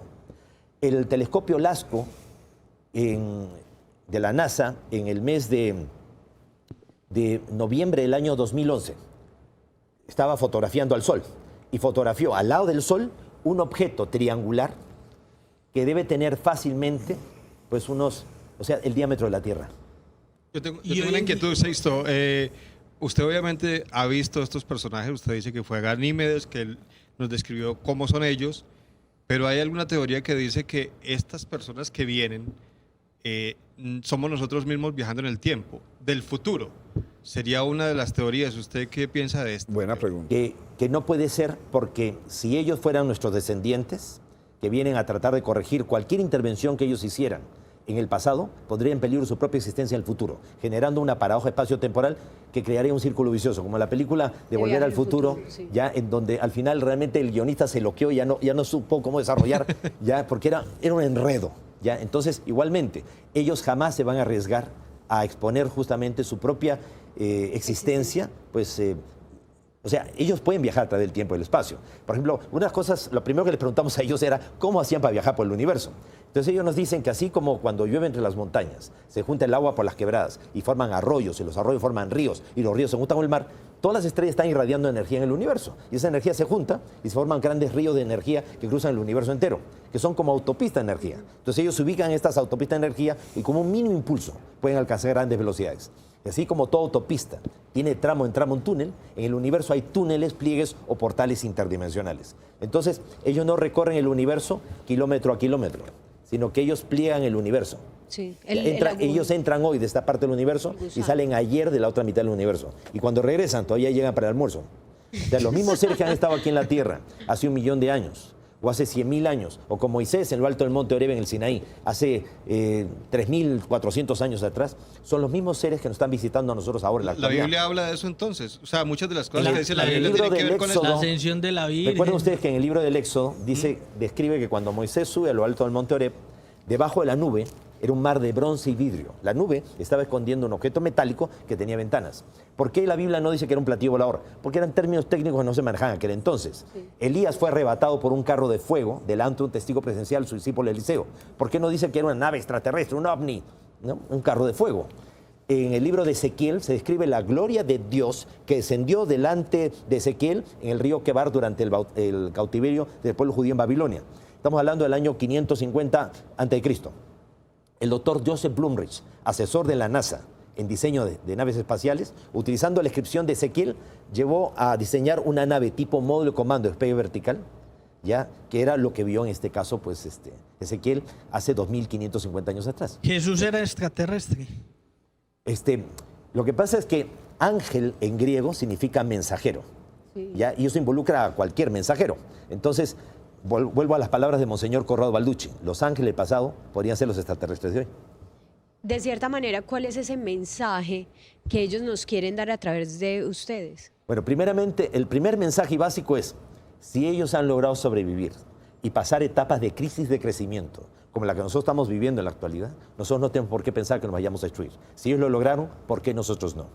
El telescopio LASCO de la NASA en el mes de noviembre del año 2011 estaba fotografiando al Sol y fotografió al lado del Sol un objeto triangular que debe tener fácilmente pues el diámetro de la Tierra. Yo tengo una inquietud, Sixto. Usted obviamente ha visto estos personajes, usted dice que fue Ganímedes, que él nos describió cómo son ellos, pero hay alguna teoría que dice que estas personas que vienen somos nosotros mismos viajando en el tiempo, del futuro. Sería una de las teorías. ¿Usted qué piensa de esto? Buena pregunta. Que no puede ser, porque si ellos fueran nuestros descendientes, que vienen a tratar de corregir cualquier intervención que ellos hicieran en el pasado pondría en peligro su propia existencia en el futuro, generando una paradoja espacio-temporal que crearía un círculo vicioso, como la película de Volver al Futuro, sí. ya en donde al final realmente el guionista se loqueó y ya no supo cómo desarrollar, ya porque era un enredo. ¿Ya? Entonces, igualmente, ellos jamás se van a arriesgar a exponer justamente su propia existencia, pues, o sea, ellos pueden viajar a través del tiempo y el espacio. Por ejemplo, unas cosas, lo primero que les preguntamos a ellos era cómo hacían para viajar por el universo. Entonces ellos nos dicen que así como cuando llueve entre las montañas, se junta el agua por las quebradas y forman arroyos, y los arroyos forman ríos, y los ríos se juntan con el mar, todas las estrellas están irradiando energía en el universo. Y esa energía se junta y se forman grandes ríos de energía que cruzan el universo entero, que son como autopistas de energía. Entonces ellos se ubican en estas autopistas de energía y como un mínimo impulso pueden alcanzar grandes velocidades. Y así como toda autopista tiene tramo en tramo un túnel, en el universo hay túneles, pliegues o portales interdimensionales. Entonces ellos no recorren el universo kilómetro a kilómetro, sino que ellos pliegan el universo. Sí, Ellos entran hoy de esta parte del universo y salen ayer de la otra mitad del universo. Y cuando regresan todavía llegan para el almuerzo. O sea, los mismos seres que han estado aquí en la Tierra hace 1 millón de años, o hace 100.000 años, o con Moisés en lo alto del monte Oreb en el Sinaí, hace 3.400 años atrás, son los mismos seres que nos están visitando a nosotros ahora en la La actualidad. Biblia habla de eso entonces. O sea, muchas de las cosas En que dice la el Biblia libro tienen que del ver con Éxodo, eso. La ascensión de la Virgen. Recuerden ustedes que en el libro del Éxodo describe que cuando Moisés sube a lo alto del monte Oreb, debajo de la nube era un mar de bronce y vidrio. La nube estaba escondiendo un objeto metálico que tenía ventanas. ¿Por qué la Biblia no dice que era un platillo volador? Porque eran términos técnicos que no se manejaban en aquel entonces. Sí. Elías fue arrebatado por un carro de fuego delante de un testigo presencial, su discípulo Eliseo. ¿Por qué no dice que era una nave extraterrestre, un ovni, ¿no? Un carro de fuego? En el libro de Ezequiel se describe la gloria de Dios que descendió delante de Ezequiel en el río Quebar durante el cautiverio del pueblo judío en Babilonia. Estamos hablando del año 550 a.C. El doctor Joseph Blumrich, asesor de la NASA en diseño de naves espaciales, utilizando la descripción de Ezequiel, llevó a diseñar una nave tipo módulo de comando de despegue vertical, ya que era lo que vio en este caso pues, Ezequiel hace 2.550 años atrás. Jesús era extraterrestre. Lo que pasa es que ángel en griego significa mensajero, sí. ¿Ya? Y eso involucra a cualquier mensajero. Entonces, vuelvo a las palabras de Monseñor Corrado Balducci. Los ángeles del pasado podrían ser los extraterrestres de hoy. De cierta manera, ¿cuál es ese mensaje que ellos nos quieren dar a través de ustedes? Bueno, primeramente, el primer mensaje básico es, si ellos han logrado sobrevivir y pasar etapas de crisis de crecimiento, como la que nosotros estamos viviendo en la actualidad, nosotros no tenemos por qué pensar que nos vayamos a destruir. Si ellos lo lograron, ¿por qué nosotros no?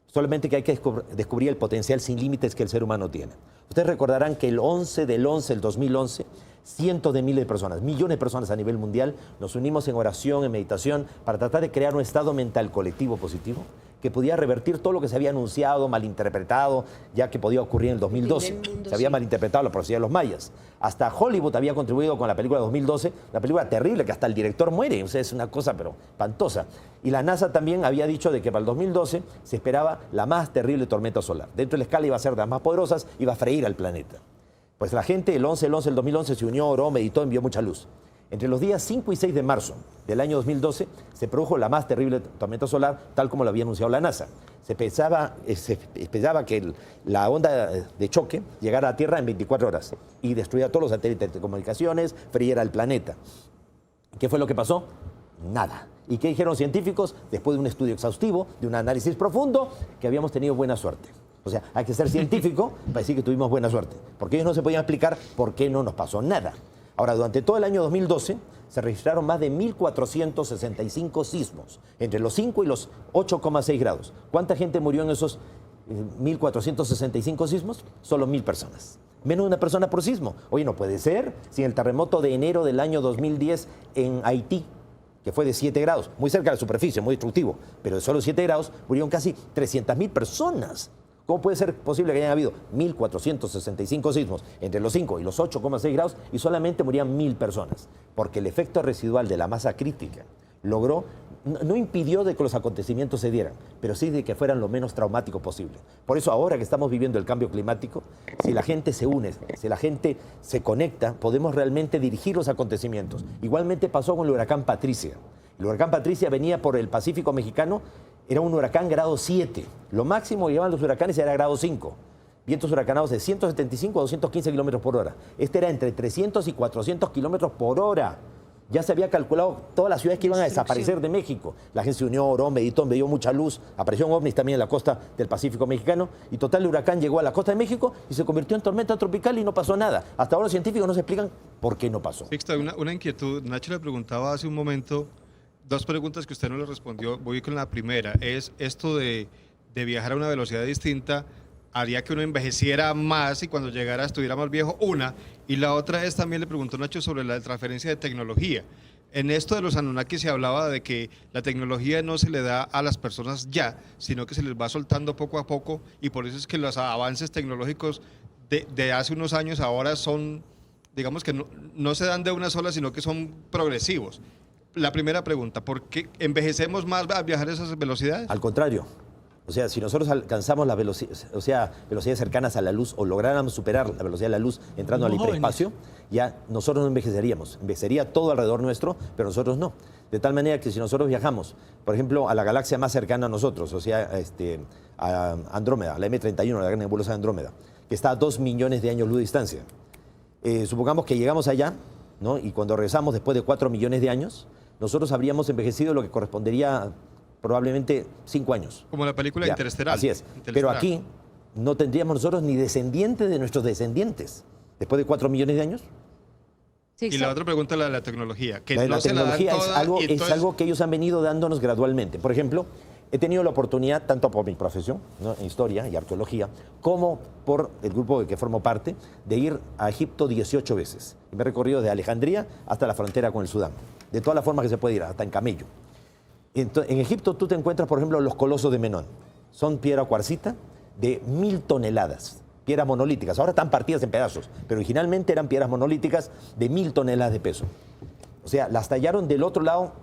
Solamente que hay que descubrir el potencial sin límites que el ser humano tiene. Ustedes recordarán que el 11 del 11 del 2011, cientos de miles de personas, millones de personas a nivel mundial, nos unimos en oración, en meditación, para tratar de crear un estado mental colectivo positivo que podía revertir todo lo que se había anunciado, malinterpretado, ya que podía ocurrir en el 2012. Se había malinterpretado la profecía de los mayas. Hasta Hollywood había contribuido con la película de 2012, una película terrible que hasta el director muere, o sea, es una cosa pero espantosa. Y la NASA también había dicho de que para el 2012 se esperaba la más terrible tormenta solar. Dentro de la escala iba a ser de las más poderosas, iba a freír al planeta. Pues la gente el 11 del 2011 se unió, oró, meditó, envió mucha luz. Entre los días 5 y 6 de marzo del año 2012 se produjo la más terrible tormenta solar, tal como lo había anunciado la NASA. Se pensaba que la onda de choque llegara a Tierra en 24 horas y destruyera todos los satélites de comunicaciones, friera el planeta. ¿Qué fue lo que pasó? Nada. ¿Y qué dijeron científicos? Después de un estudio exhaustivo, de un análisis profundo, que habíamos tenido buena suerte. O sea, hay que ser científico para decir que tuvimos buena suerte, porque ellos no se podían explicar por qué no nos pasó nada. Ahora, durante todo el año 2012 se registraron más de 1.465 sismos, entre los 5 y los 8,6 grados. ¿Cuánta gente murió en esos 1.465 sismos? Solo 1.000 personas. Menos de una persona por sismo. Oye, no puede ser. Si en el terremoto de enero del año 2010 en Haití, que fue de 7 grados, muy cerca de la superficie, muy destructivo, pero de solo 7 grados, murieron casi 300.000 personas. ¿Cómo puede ser posible que hayan habido 1.465 sismos entre los 5 y los 8,6 grados y solamente morían 1.000 personas? Porque el efecto residual de la masa crítica no impidió de que los acontecimientos se dieran, pero sí de que fueran lo menos traumáticos posible. Por eso ahora que estamos viviendo el cambio climático, si la gente se une, si la gente se conecta, podemos realmente dirigir los acontecimientos. Igualmente pasó con el huracán Patricia. El huracán Patricia venía por el Pacífico mexicano. Era un huracán grado 7. Lo máximo que llevaban los huracanes era grado 5. Vientos huracanados de 175 a 215 kilómetros por hora. Este era entre 300 y 400 kilómetros por hora. Ya se había calculado todas las ciudades que iban a desaparecer de México. La gente se unió, oró, meditó, me dio mucha luz. Apareció un ovnis también en la costa del Pacífico mexicano. Y total, el huracán llegó a la costa de México y se convirtió en tormenta tropical y no pasó nada. Hasta ahora los científicos no se explican por qué no pasó. Sixto, una inquietud. Nacho le preguntaba hace un momento 2 preguntas que usted no le respondió. Voy con la primera. Es esto de viajar a una velocidad distinta haría que uno envejeciera más y cuando llegara estuviera más viejo, una. Y la otra es, también le preguntó Nacho sobre la transferencia de tecnología. En esto de los Anunnaki se hablaba de que la tecnología no se le da a las personas ya, sino que se les va soltando poco a poco, y por eso es que los avances tecnológicos de hace unos años ahora son, digamos que no se dan de una sola, sino que son progresivos. La primera pregunta, ¿por qué envejecemos más al viajar a esas velocidades? Al contrario. O sea, si nosotros alcanzamos las velocidades cercanas a la luz o lográramos superar la velocidad de la luz entrando al hiperespacio, ya nosotros no envejeceríamos. Envejecería todo alrededor nuestro, pero nosotros no. De tal manera que si nosotros viajamos, por ejemplo, a la galaxia más cercana a nosotros, o sea, a Andrómeda, la M31, la gran nebulosa de Andrómeda, que está a 2 millones de años luz de distancia. Supongamos que llegamos allá, ¿no? Y cuando regresamos después de 4 millones de años, nosotros habríamos envejecido lo que correspondería probablemente 5 años. Como la película Interestelar. Así es. Pero aquí no tendríamos nosotros ni descendientes de nuestros descendientes. Después de 4 millones de años. Sí, y la otra pregunta, la de la tecnología. Que La no se la dan tecnología toda, es algo que ellos han venido dándonos gradualmente. Por ejemplo, he tenido la oportunidad, tanto por mi profesión, ¿no?, en historia y arqueología, como por el grupo de que formo parte, de ir a Egipto 18 veces. Me he recorrido desde Alejandría hasta la frontera con el Sudán. De todas las formas que se puede ir, hasta en camello. En Egipto tú te encuentras, por ejemplo, los colosos de Menón. Son piedra cuarcita de 1000 toneladas. Piedras monolíticas. Ahora están partidas en pedazos, pero originalmente eran piedras monolíticas de 1000 toneladas de peso. O sea, las tallaron del otro lado,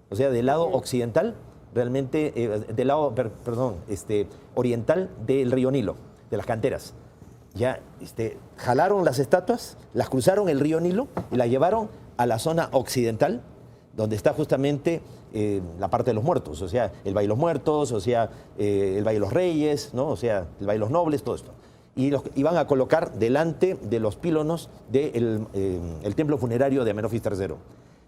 o sea, del lado occidental, realmente, del lado, oriental del río Nilo, de las canteras. Ya jalaron las estatuas, las cruzaron el río Nilo y las llevaron a la zona occidental, donde está justamente la parte de los muertos, o sea, el Valle de los Muertos, o sea, el Valle de los Reyes, ¿no? O sea, el Valle de los Nobles, todo esto. Y los iban a colocar delante de los pílonos del el templo funerario de Amenofis III,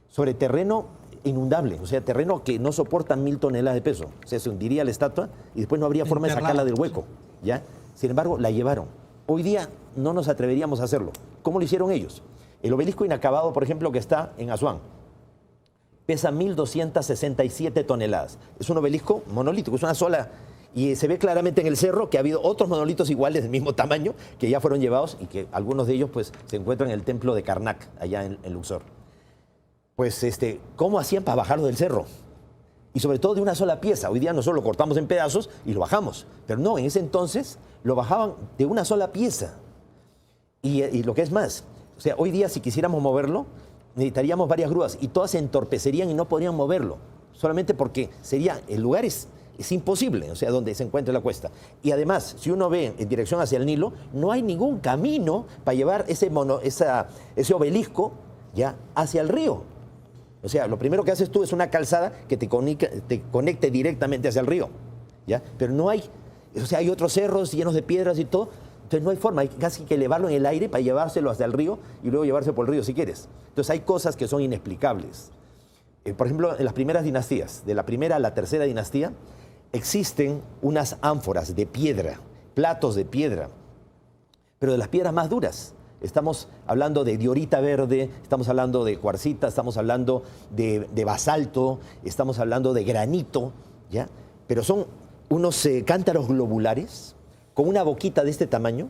sobre terreno inundable, o sea, terreno que no soporta 1000 toneladas de peso. O sea, se hundiría la estatua y después no habría forma de sacarla del hueco, ¿ya? Sin embargo, la llevaron. Hoy día no nos atreveríamos a hacerlo. ¿Cómo lo hicieron ellos? El obelisco inacabado, por ejemplo, que está en Asuán, pesa 1267 toneladas. Es un obelisco monolítico, es una sola. Y se ve claramente en el cerro que ha habido otros monolitos iguales del mismo tamaño que ya fueron llevados y que algunos de ellos pues se encuentran en el templo de Karnak, allá en Luxor. Pues ¿cómo hacían para bajarlo del cerro? Y sobre todo de una sola pieza. Hoy día nosotros lo cortamos en pedazos y lo bajamos. Pero no, en ese entonces lo bajaban de una sola pieza. Y lo que es más, o sea, hoy día si quisiéramos moverlo, necesitaríamos varias grúas y todas se entorpecerían y no podrían moverlo, solamente porque el lugar es imposible, o sea, donde se encuentra la cuesta. Y además, si uno ve en dirección hacia el Nilo, no hay ningún camino para llevar ese obelisco ya hacia el río. O sea, lo primero que haces tú es una calzada que te conecte directamente hacia el río, ¿ya? Pero no hay, o sea, hay otros cerros llenos de piedras y todo. Entonces no hay forma, hay casi que elevarlo en el aire para llevárselo hasta el río y luego llevarse por el río si quieres. Entonces hay cosas que son inexplicables. Por ejemplo, en las primeras dinastías, de la primera a la tercera dinastía, existen unas ánforas de piedra, platos de piedra, pero de las piedras más duras. Estamos hablando de diorita verde, estamos hablando de cuarcita, estamos hablando de basalto, estamos hablando de granito, ¿ya? Pero son unos cántaros globulares con una boquita de este tamaño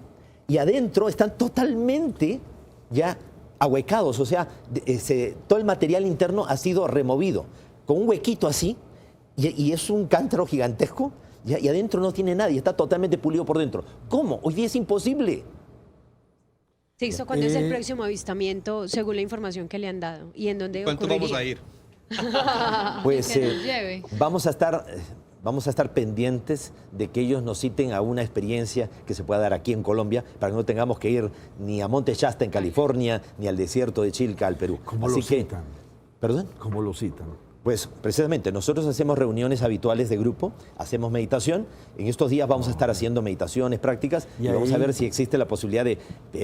y adentro están totalmente ya ahuecados, o sea, todo el material interno ha sido removido, con un huequito así, y es un cántaro gigantesco, ¿ya? Y adentro no tiene nadie, está totalmente pulido por dentro. ¿Cómo? Hoy día es imposible. Sixto, ¿cuándo es el próximo avistamiento, según la información que le han dado? ¿Y en dónde ¿Cuánto ocurriría? vamos a ir? Pues Que nos lleve. vamos a estar pendientes de que ellos nos citen a una experiencia que se pueda dar aquí en Colombia para que no tengamos que ir ni a Monte Shasta en California, ni al desierto de Chilca, al Perú. ¿Cómo lo citan? ¿Perdón? ¿Cómo lo citan? Pues precisamente, nosotros hacemos reuniones habituales de grupo, hacemos meditación. En estos días vamos a estar haciendo meditaciones, prácticas, y vamos a ver si existe la posibilidad de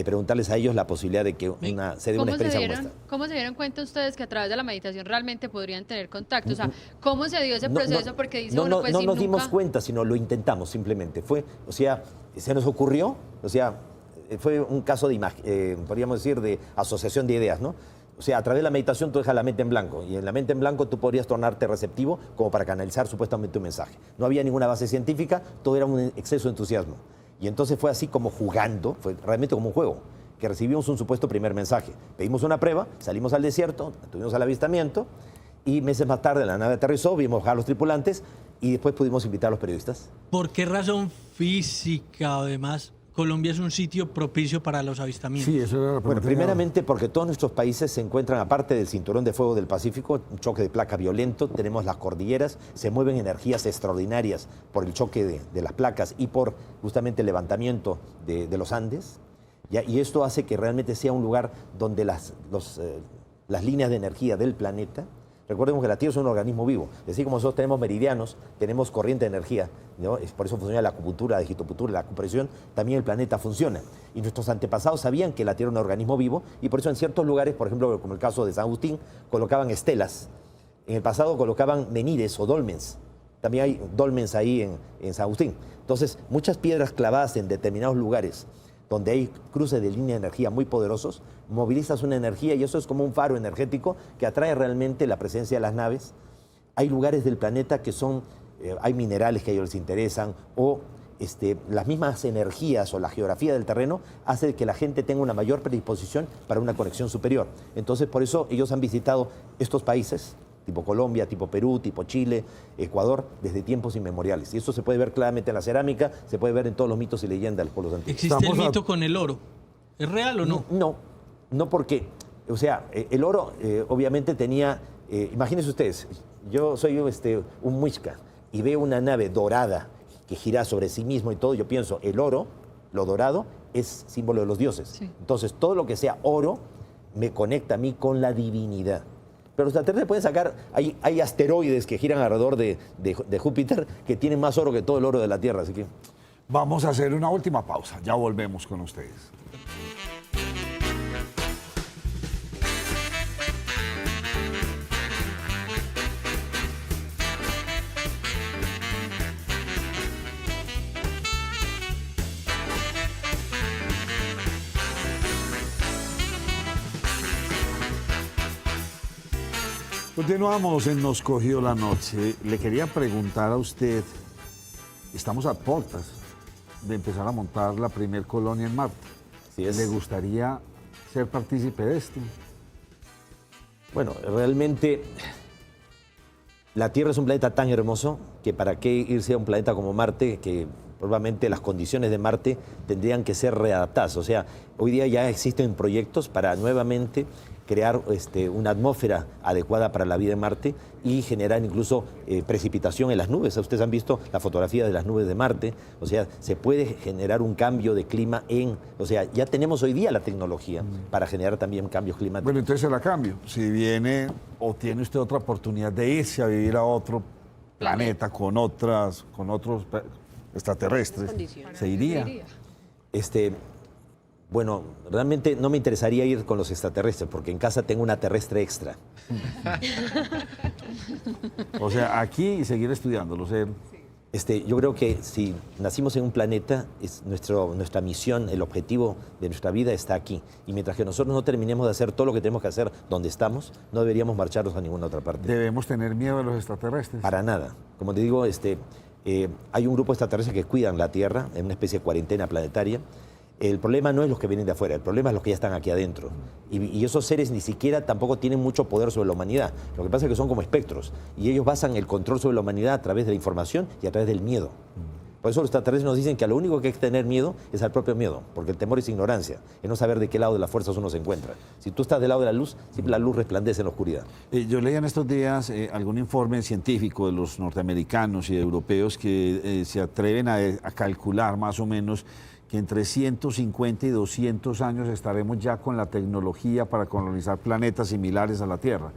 preguntarles a ellos la posibilidad de que se dé una experiencia como esta. ¿Cómo se dieron cuenta ustedes que a través de la meditación realmente podrían tener contacto? O sea, ¿cómo se dio ese proceso? Porque dice uno, pues no si nos nunca... dimos cuenta, sino lo intentamos simplemente. O sea, se nos ocurrió, fue un caso de, podríamos decir, de asociación de ideas, ¿no? O sea, a través de la meditación tú dejas la mente en blanco, y en la mente en blanco tú podrías tornarte receptivo como para canalizar supuestamente un mensaje. No había ninguna base científica, todo era un exceso de entusiasmo. Y entonces fue así como jugando, fue realmente como un juego, que recibimos un supuesto primer mensaje. Pedimos una prueba, salimos al desierto, tuvimos el avistamiento, y meses más tarde la nave aterrizó, vimos bajar a los tripulantes, y después pudimos invitar a los periodistas. ¿Por qué razón física, además, Colombia es un sitio propicio para los avistamientos? Sí, eso era la Bueno, primeramente porque todos nuestros países se encuentran, aparte del cinturón de fuego del Pacífico, un choque de placa violento, tenemos las cordilleras, se mueven energías extraordinarias por el choque de las placas y por justamente el levantamiento de los Andes, y esto hace que realmente sea un lugar donde las líneas de energía del planeta. Recordemos que la Tierra es un organismo vivo. Es decir, como nosotros tenemos meridianos, tenemos corriente de energía, ¿no? Por eso funciona la acupuntura, la digitopuntura, la acupresión, también el planeta funciona. Y nuestros antepasados sabían que la Tierra era un organismo vivo, y por eso en ciertos lugares, por ejemplo, como el caso de San Agustín, colocaban estelas. En el pasado colocaban menires o dolmens. También hay dolmens ahí en San Agustín. Entonces, muchas piedras clavadas en determinados lugares donde hay cruces de línea de energía muy poderosos, movilizas una energía, y eso es como un faro energético que atrae realmente la presencia de las naves. Hay lugares del planeta que hay minerales que a ellos les interesan, o las mismas energías o la geografía del terreno hace que la gente tenga una mayor predisposición para una conexión superior. Entonces, por eso ellos han visitado estos países, tipo Colombia, tipo Perú, tipo Chile, Ecuador, desde tiempos inmemoriales. Y eso se puede ver claramente en la cerámica, se puede ver en todos los mitos y leyendas de los pueblos antiguos. ¿Existe el mito con el oro? ¿Es real o no? No porque, el oro obviamente tenía, imagínense ustedes, yo soy un muisca y veo una nave dorada que gira sobre sí mismo y todo, yo pienso, el oro, lo dorado, es símbolo de los dioses. Sí. Entonces, todo lo que sea oro me conecta a mí con la divinidad. Pero los extraterrestres pueden sacar, hay asteroides que giran alrededor de Júpiter que tienen más oro que todo el oro de la Tierra, así que... Vamos a hacer una última pausa, ya volvemos con ustedes. Continuamos en Nos Cogió la Noche. Le quería preguntar a usted, estamos a puertas de empezar a montar la primer colonia en Marte. Sí es. ¿Le gustaría ser partícipe de esto? Bueno, realmente la Tierra es un planeta tan hermoso que para qué irse a un planeta como Marte, que probablemente las condiciones de Marte tendrían que ser readaptadas. O sea, hoy día ya existen proyectos para nuevamente crear una atmósfera adecuada para la vida en Marte y generar incluso precipitación en las nubes. Ustedes han visto la fotografía de las nubes de Marte. O sea, se puede generar un cambio de clima o sea, ya tenemos hoy día la tecnología para generar también cambios climáticos. Bueno, entonces se la cambio. Si viene o tiene usted otra oportunidad de irse a vivir a otro planeta con otros extraterrestres, ¿se iría? Bueno, realmente no me interesaría ir con los extraterrestres, porque en casa tengo una terrestre extra. O sea, aquí y seguir estudiándolo, ¿sí? Yo creo que si nacimos en un planeta, nuestra misión, el objetivo de nuestra vida está aquí. Y mientras que nosotros no terminemos de hacer todo lo que tenemos que hacer donde estamos, no deberíamos marcharnos a ninguna otra parte. ¿Debemos tener miedo a los extraterrestres? Para nada. Como te digo, hay un grupo de extraterrestres que cuidan la Tierra en una especie de cuarentena planetaria. El problema no es los que vienen de afuera, el problema es los que ya están aquí adentro. Y esos seres ni siquiera tampoco tienen mucho poder sobre la humanidad. Lo que pasa es que son como espectros. Y ellos basan el control sobre la humanidad a través de la información y a través del miedo. Por eso los extraterrestres nos dicen que a lo único que hay que tener miedo es al propio miedo, porque el temor es ignorancia, es no saber de qué lado de las fuerzas uno se encuentra. Si tú estás del lado de la luz, siempre la luz resplandece en la oscuridad. Yo leía en estos días algún informe científico de los norteamericanos y de europeos que se atreven a calcular más o menos que entre 150 y 200 años estaremos ya con la tecnología para colonizar planetas similares a la Tierra.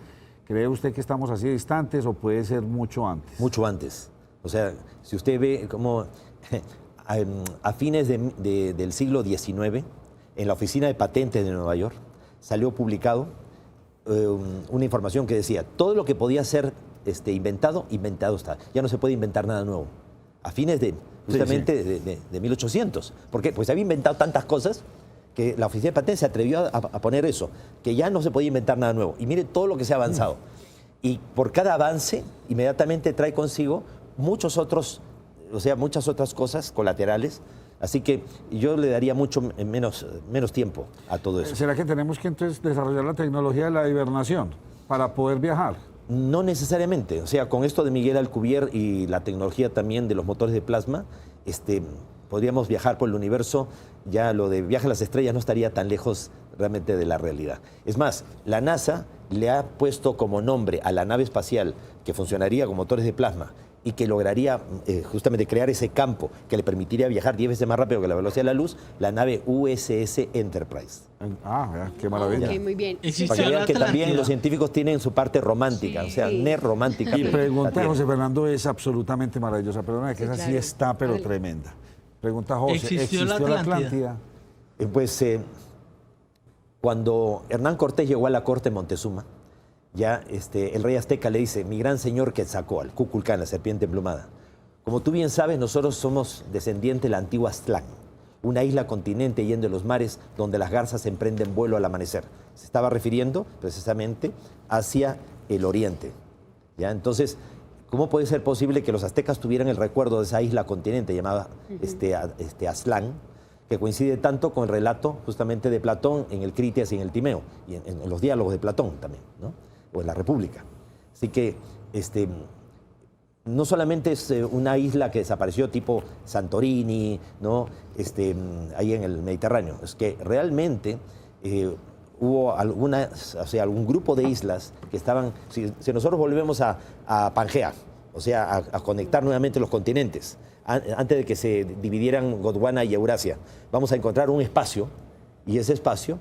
¿Cree usted que estamos así distantes o puede ser mucho antes? Mucho antes. O sea, si usted ve como a fines del siglo XIX, en la Oficina de Patentes de Nueva York, salió publicado una información que decía, todo lo que podía ser inventado está. Ya no se puede inventar nada nuevo. A fines justamente de 1800. ¿Por qué? Pues había inventado tantas cosas que la Oficina de Patentes se atrevió a poner eso, que ya no se podía inventar nada nuevo. Y mire todo lo que se ha avanzado. Y por cada avance, inmediatamente trae consigo muchas otras cosas colaterales. Así que yo le daría mucho menos tiempo a todo eso. ¿Será que tenemos que entonces desarrollar la tecnología de la hibernación para poder viajar? No necesariamente. O sea, con esto de Miguel Alcubierre y la tecnología también de los motores de plasma, podríamos viajar por el universo. Ya lo de viaje a las estrellas no estaría tan lejos realmente de la realidad. Es más, la NASA le ha puesto como nombre a la nave espacial que funcionaría con motores de plasma y que lograría justamente crear ese campo que le permitiría viajar 10 veces más rápido que la velocidad de la luz, la nave USS Enterprise. Ah, qué maravilla. Ok, muy bien. Para que vean que también los científicos tienen su parte romántica, o sea, romántica. Y pregunta de José Fernando es absolutamente maravillosa, perdona que esa sí está, pero tremenda. Pregunta José, ¿existió la Atlántida? Pues cuando Hernán Cortés llegó a la corte de Montezuma, ya el rey azteca le dice, mi gran señor Quetzalcóatl, Kukulcán, la serpiente emplumada. Como tú bien sabes, nosotros somos descendientes de la antigua Aztlán, una isla continente yendo de los mares donde las garzas emprenden vuelo al amanecer. Se estaba refiriendo precisamente hacia el oriente. ¿Ya? Entonces, ¿cómo puede ser posible que los aztecas tuvieran el recuerdo de esa isla continente llamada Aztlán, que coincide tanto con el relato justamente de Platón en el Critias y en el Timeo, y en los diálogos de Platón también, ¿no? O en la República? Así que no solamente es una isla que desapareció tipo Santorini, ¿no? Ahí en el Mediterráneo, es que realmente hubo algún grupo de islas que estaban, si nosotros volvemos a Pangea, o sea, a conectar nuevamente los continentes, antes de que se dividieran Gondwana y Eurasia, vamos a encontrar un espacio, y ese espacio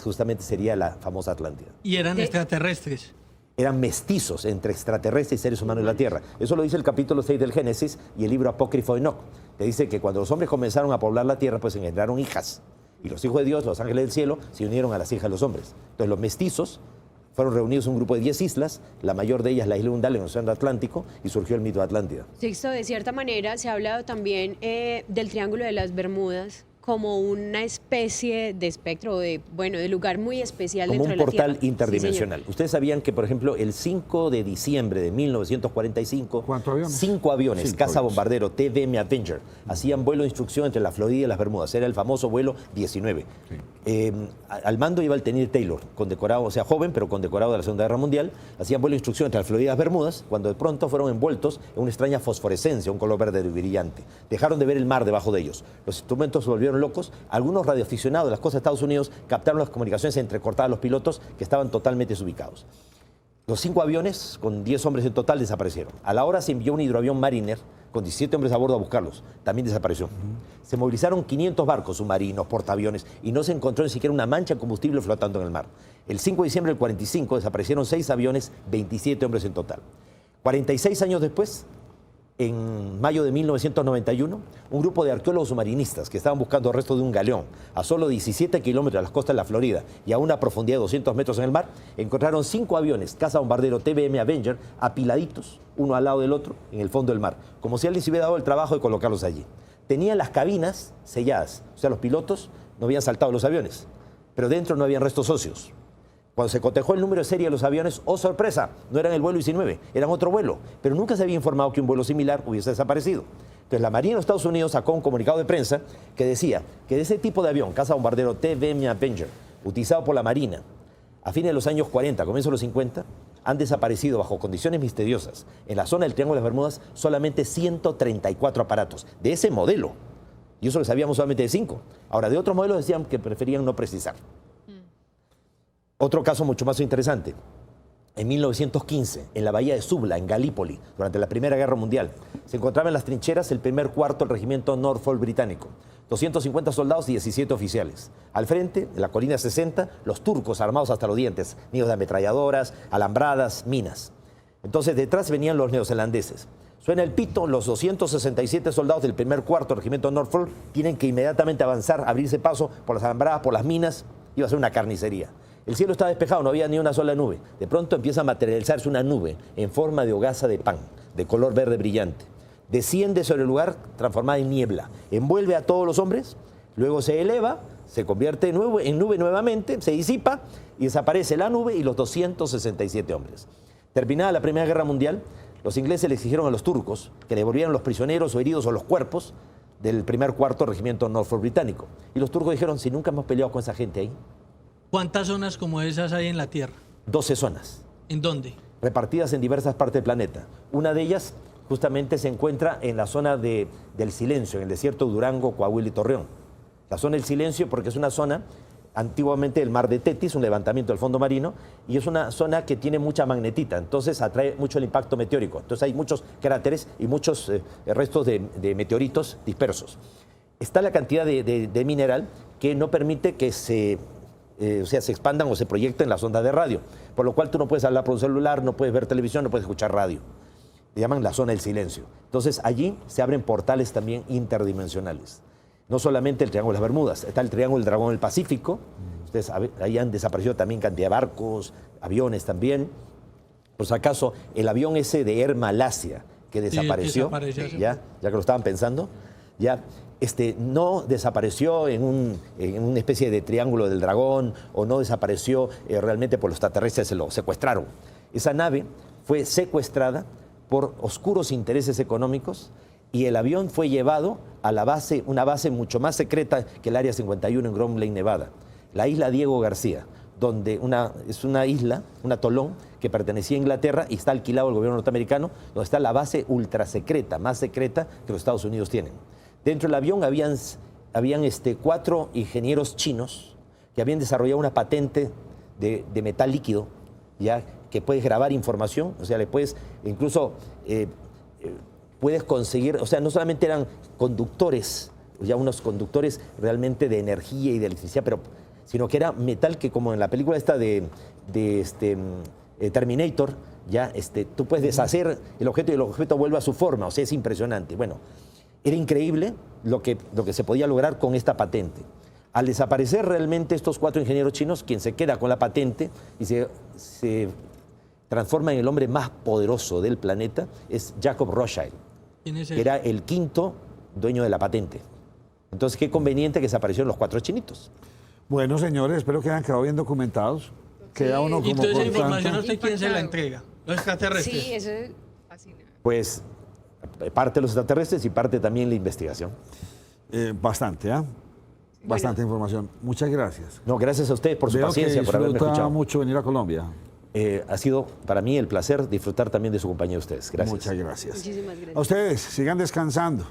justamente sería la famosa Atlántida. ¿Y eran extraterrestres? Eran mestizos entre extraterrestres y seres humanos de la Tierra. Eso lo dice el capítulo 6 del Génesis y el libro apócrifo de Enoc, que dice que cuando los hombres comenzaron a poblar la Tierra, pues engendraron hijas. Y los hijos de Dios, los ángeles del cielo, se unieron a las hijas de los hombres. Entonces los mestizos fueron reunidos en un grupo de 10 islas, la mayor de ellas la isla Undal en el Océano Atlántico, y surgió el mito de Atlántida. Sixto, de cierta manera se ha hablado también del Triángulo de las Bermudas como una especie de espectro, de lugar muy especial como dentro de la Tierra. Como un portal interdimensional. Sí, ustedes sabían que, por ejemplo, el 5 de diciembre de 1945, ¿cuántos aviones? 5 aviones, caza bombardero TVM Avenger, hacían vuelo de instrucción entre la Florida y las Bermudas. Era el famoso vuelo 19. Sí. Al mando iba el teniente Taylor, condecorado, o sea, joven, pero condecorado de la Segunda Guerra Mundial. Hacían vuelo de instrucción entre la Florida y las Bermudas, cuando de pronto fueron envueltos en una extraña fosforescencia, un color verde brillante. Dejaron de ver el mar debajo de ellos. Los instrumentos se volvieron locos. Algunos radioaficionados de las costas de Estados Unidos captaron las comunicaciones entrecortadas a los pilotos, que estaban totalmente desubicados. Los 5 aviones, con 10 hombres en total, desaparecieron. A la hora se envió un hidroavión Mariner con 17 hombres a bordo a buscarlos. También desapareció. Se movilizaron 500 barcos submarinos, portaaviones, y no se encontró ni siquiera una mancha de combustible flotando en el mar. El 5 de diciembre del 45 desaparecieron 6 aviones, 27 hombres en total. 46 años después, en mayo de 1991, un grupo de arqueólogos submarinistas que estaban buscando restos de un galeón a solo 17 kilómetros de las costas de la Florida y a una profundidad de 200 metros en el mar, encontraron 5 aviones caza bombardero TVM Avenger apiladitos, uno al lado del otro, en el fondo del mar, como si alguien se hubiera dado el trabajo de colocarlos allí. Tenían las cabinas selladas, o sea, los pilotos no habían saltado los aviones, pero dentro no habían restos óseos. Cuando se cotejó el número de serie de los aviones, ¡oh sorpresa! No eran el vuelo 19, eran otro vuelo. Pero nunca se había informado que un vuelo similar hubiese desaparecido. Entonces la Marina de los Estados Unidos sacó un comunicado de prensa que decía que de ese tipo de avión, caza bombardero TVM Avenger, utilizado por la Marina a fines de los años 40, comienzos de los 50, han desaparecido bajo condiciones misteriosas en la zona del Triángulo de las Bermudas solamente 134 aparatos de ese modelo. Y eso lo sabíamos solamente de 5. Ahora, de otros modelos decían que preferían no precisar. Otro caso mucho más interesante. En 1915, en la bahía de Suvla, en Galípoli, durante la Primera Guerra Mundial, se encontraba en las trincheras el primer cuarto del regimiento Norfolk británico. 250 soldados, 17 oficiales. Al frente, en la colina 60, los turcos armados hasta los dientes, nidos de ametralladoras, alambradas, minas. Entonces detrás venían los neozelandeses. Suena el pito, los 267 soldados del primer cuarto regimiento Norfolk tienen que inmediatamente avanzar, abrirse paso por las alambradas, por las minas. Iba a ser una carnicería. El cielo estaba despejado, no había ni una sola nube. De pronto empieza a materializarse una nube en forma de hogaza de pan, de color verde brillante. Desciende sobre el lugar transformada en niebla, envuelve a todos los hombres, luego se eleva, se convierte en nube nuevamente, se disipa y desaparece la nube y los 267 hombres. Terminada la Primera Guerra Mundial, los ingleses le exigieron a los turcos que devolvieran los prisioneros o heridos o los cuerpos del primer cuarto regimiento Norfolk británico. Y los turcos dijeron, si nunca hemos peleado con esa gente ahí. ¿Cuántas zonas como esas hay en la Tierra? 12 zonas. ¿En dónde? Repartidas en diversas partes del planeta. Una de ellas justamente se encuentra en la zona del silencio, en el desierto de Durango, Coahuila y Torreón. La zona del silencio porque es una zona, antiguamente el mar de Tetis, un levantamiento del fondo marino, y es una zona que tiene mucha magnetita, entonces atrae mucho el impacto meteórico. Entonces hay muchos cráteres y muchos restos de meteoritos dispersos. Está la cantidad de mineral que no permite que se expandan o se proyecten las ondas de radio, por lo cual tú no puedes hablar por un celular, no puedes ver televisión, no puedes escuchar radio. Le llaman la zona del silencio. Entonces allí se abren portales también interdimensionales. No solamente el Triángulo de las Bermudas, está el Triángulo del Dragón del Pacífico. Ustedes ahí han desaparecido también cantidad de barcos, aviones también. Por si acaso, el avión ese de Air Malasia que desapareció, ya que lo estaban pensando, ya no desapareció en una especie de Triángulo del Dragón o no desapareció realmente por los extraterrestres, se lo secuestraron. Esa nave fue secuestrada por oscuros intereses económicos y el avión fue llevado a la base, una base mucho más secreta que el Área 51 en Groom Lake, Nevada, la isla Diego García, donde es una isla, un atolón que pertenecía a Inglaterra y está alquilado al gobierno norteamericano, donde está la base ultrasecreta, más secreta que los Estados Unidos tienen. Dentro del avión habían 4 ingenieros chinos que habían desarrollado una patente de metal líquido, ya que puedes grabar información, o sea, le puedes incluso puedes conseguir, o sea, no solamente eran conductores, ya unos conductores realmente de energía y de electricidad, sino que era metal que, como en la película esta de Terminator, ya tú puedes deshacer el objeto y el objeto vuelve a su forma, o sea, es impresionante. Bueno, era increíble lo que se podía lograr con esta patente. Al desaparecer realmente estos 4 ingenieros chinos, quien se queda con la patente y se transforma en el hombre más poderoso del planeta es Jacob Rothschild, que era el 5º dueño de la patente. Entonces, qué conveniente que desaparecieron los 4 chinitos. Bueno, señores, espero que hayan quedado bien documentados. Queda uno como ¿Y toda esa con información a tanto- usted quién se la entrega? ¿Los extraterrestres? Sí, eso es... Pues parte de los extraterrestres y parte también la investigación. Bastante, ¿ah? Bastante información. Muchas gracias. No, gracias a ustedes por su Veo paciencia, que por haberme disfruta escuchado. mucho venir a Colombia. Ha sido para mí el placer disfrutar también de su compañía de ustedes. Gracias. Muchas gracias. Muchísimas gracias. A ustedes, sigan descansando.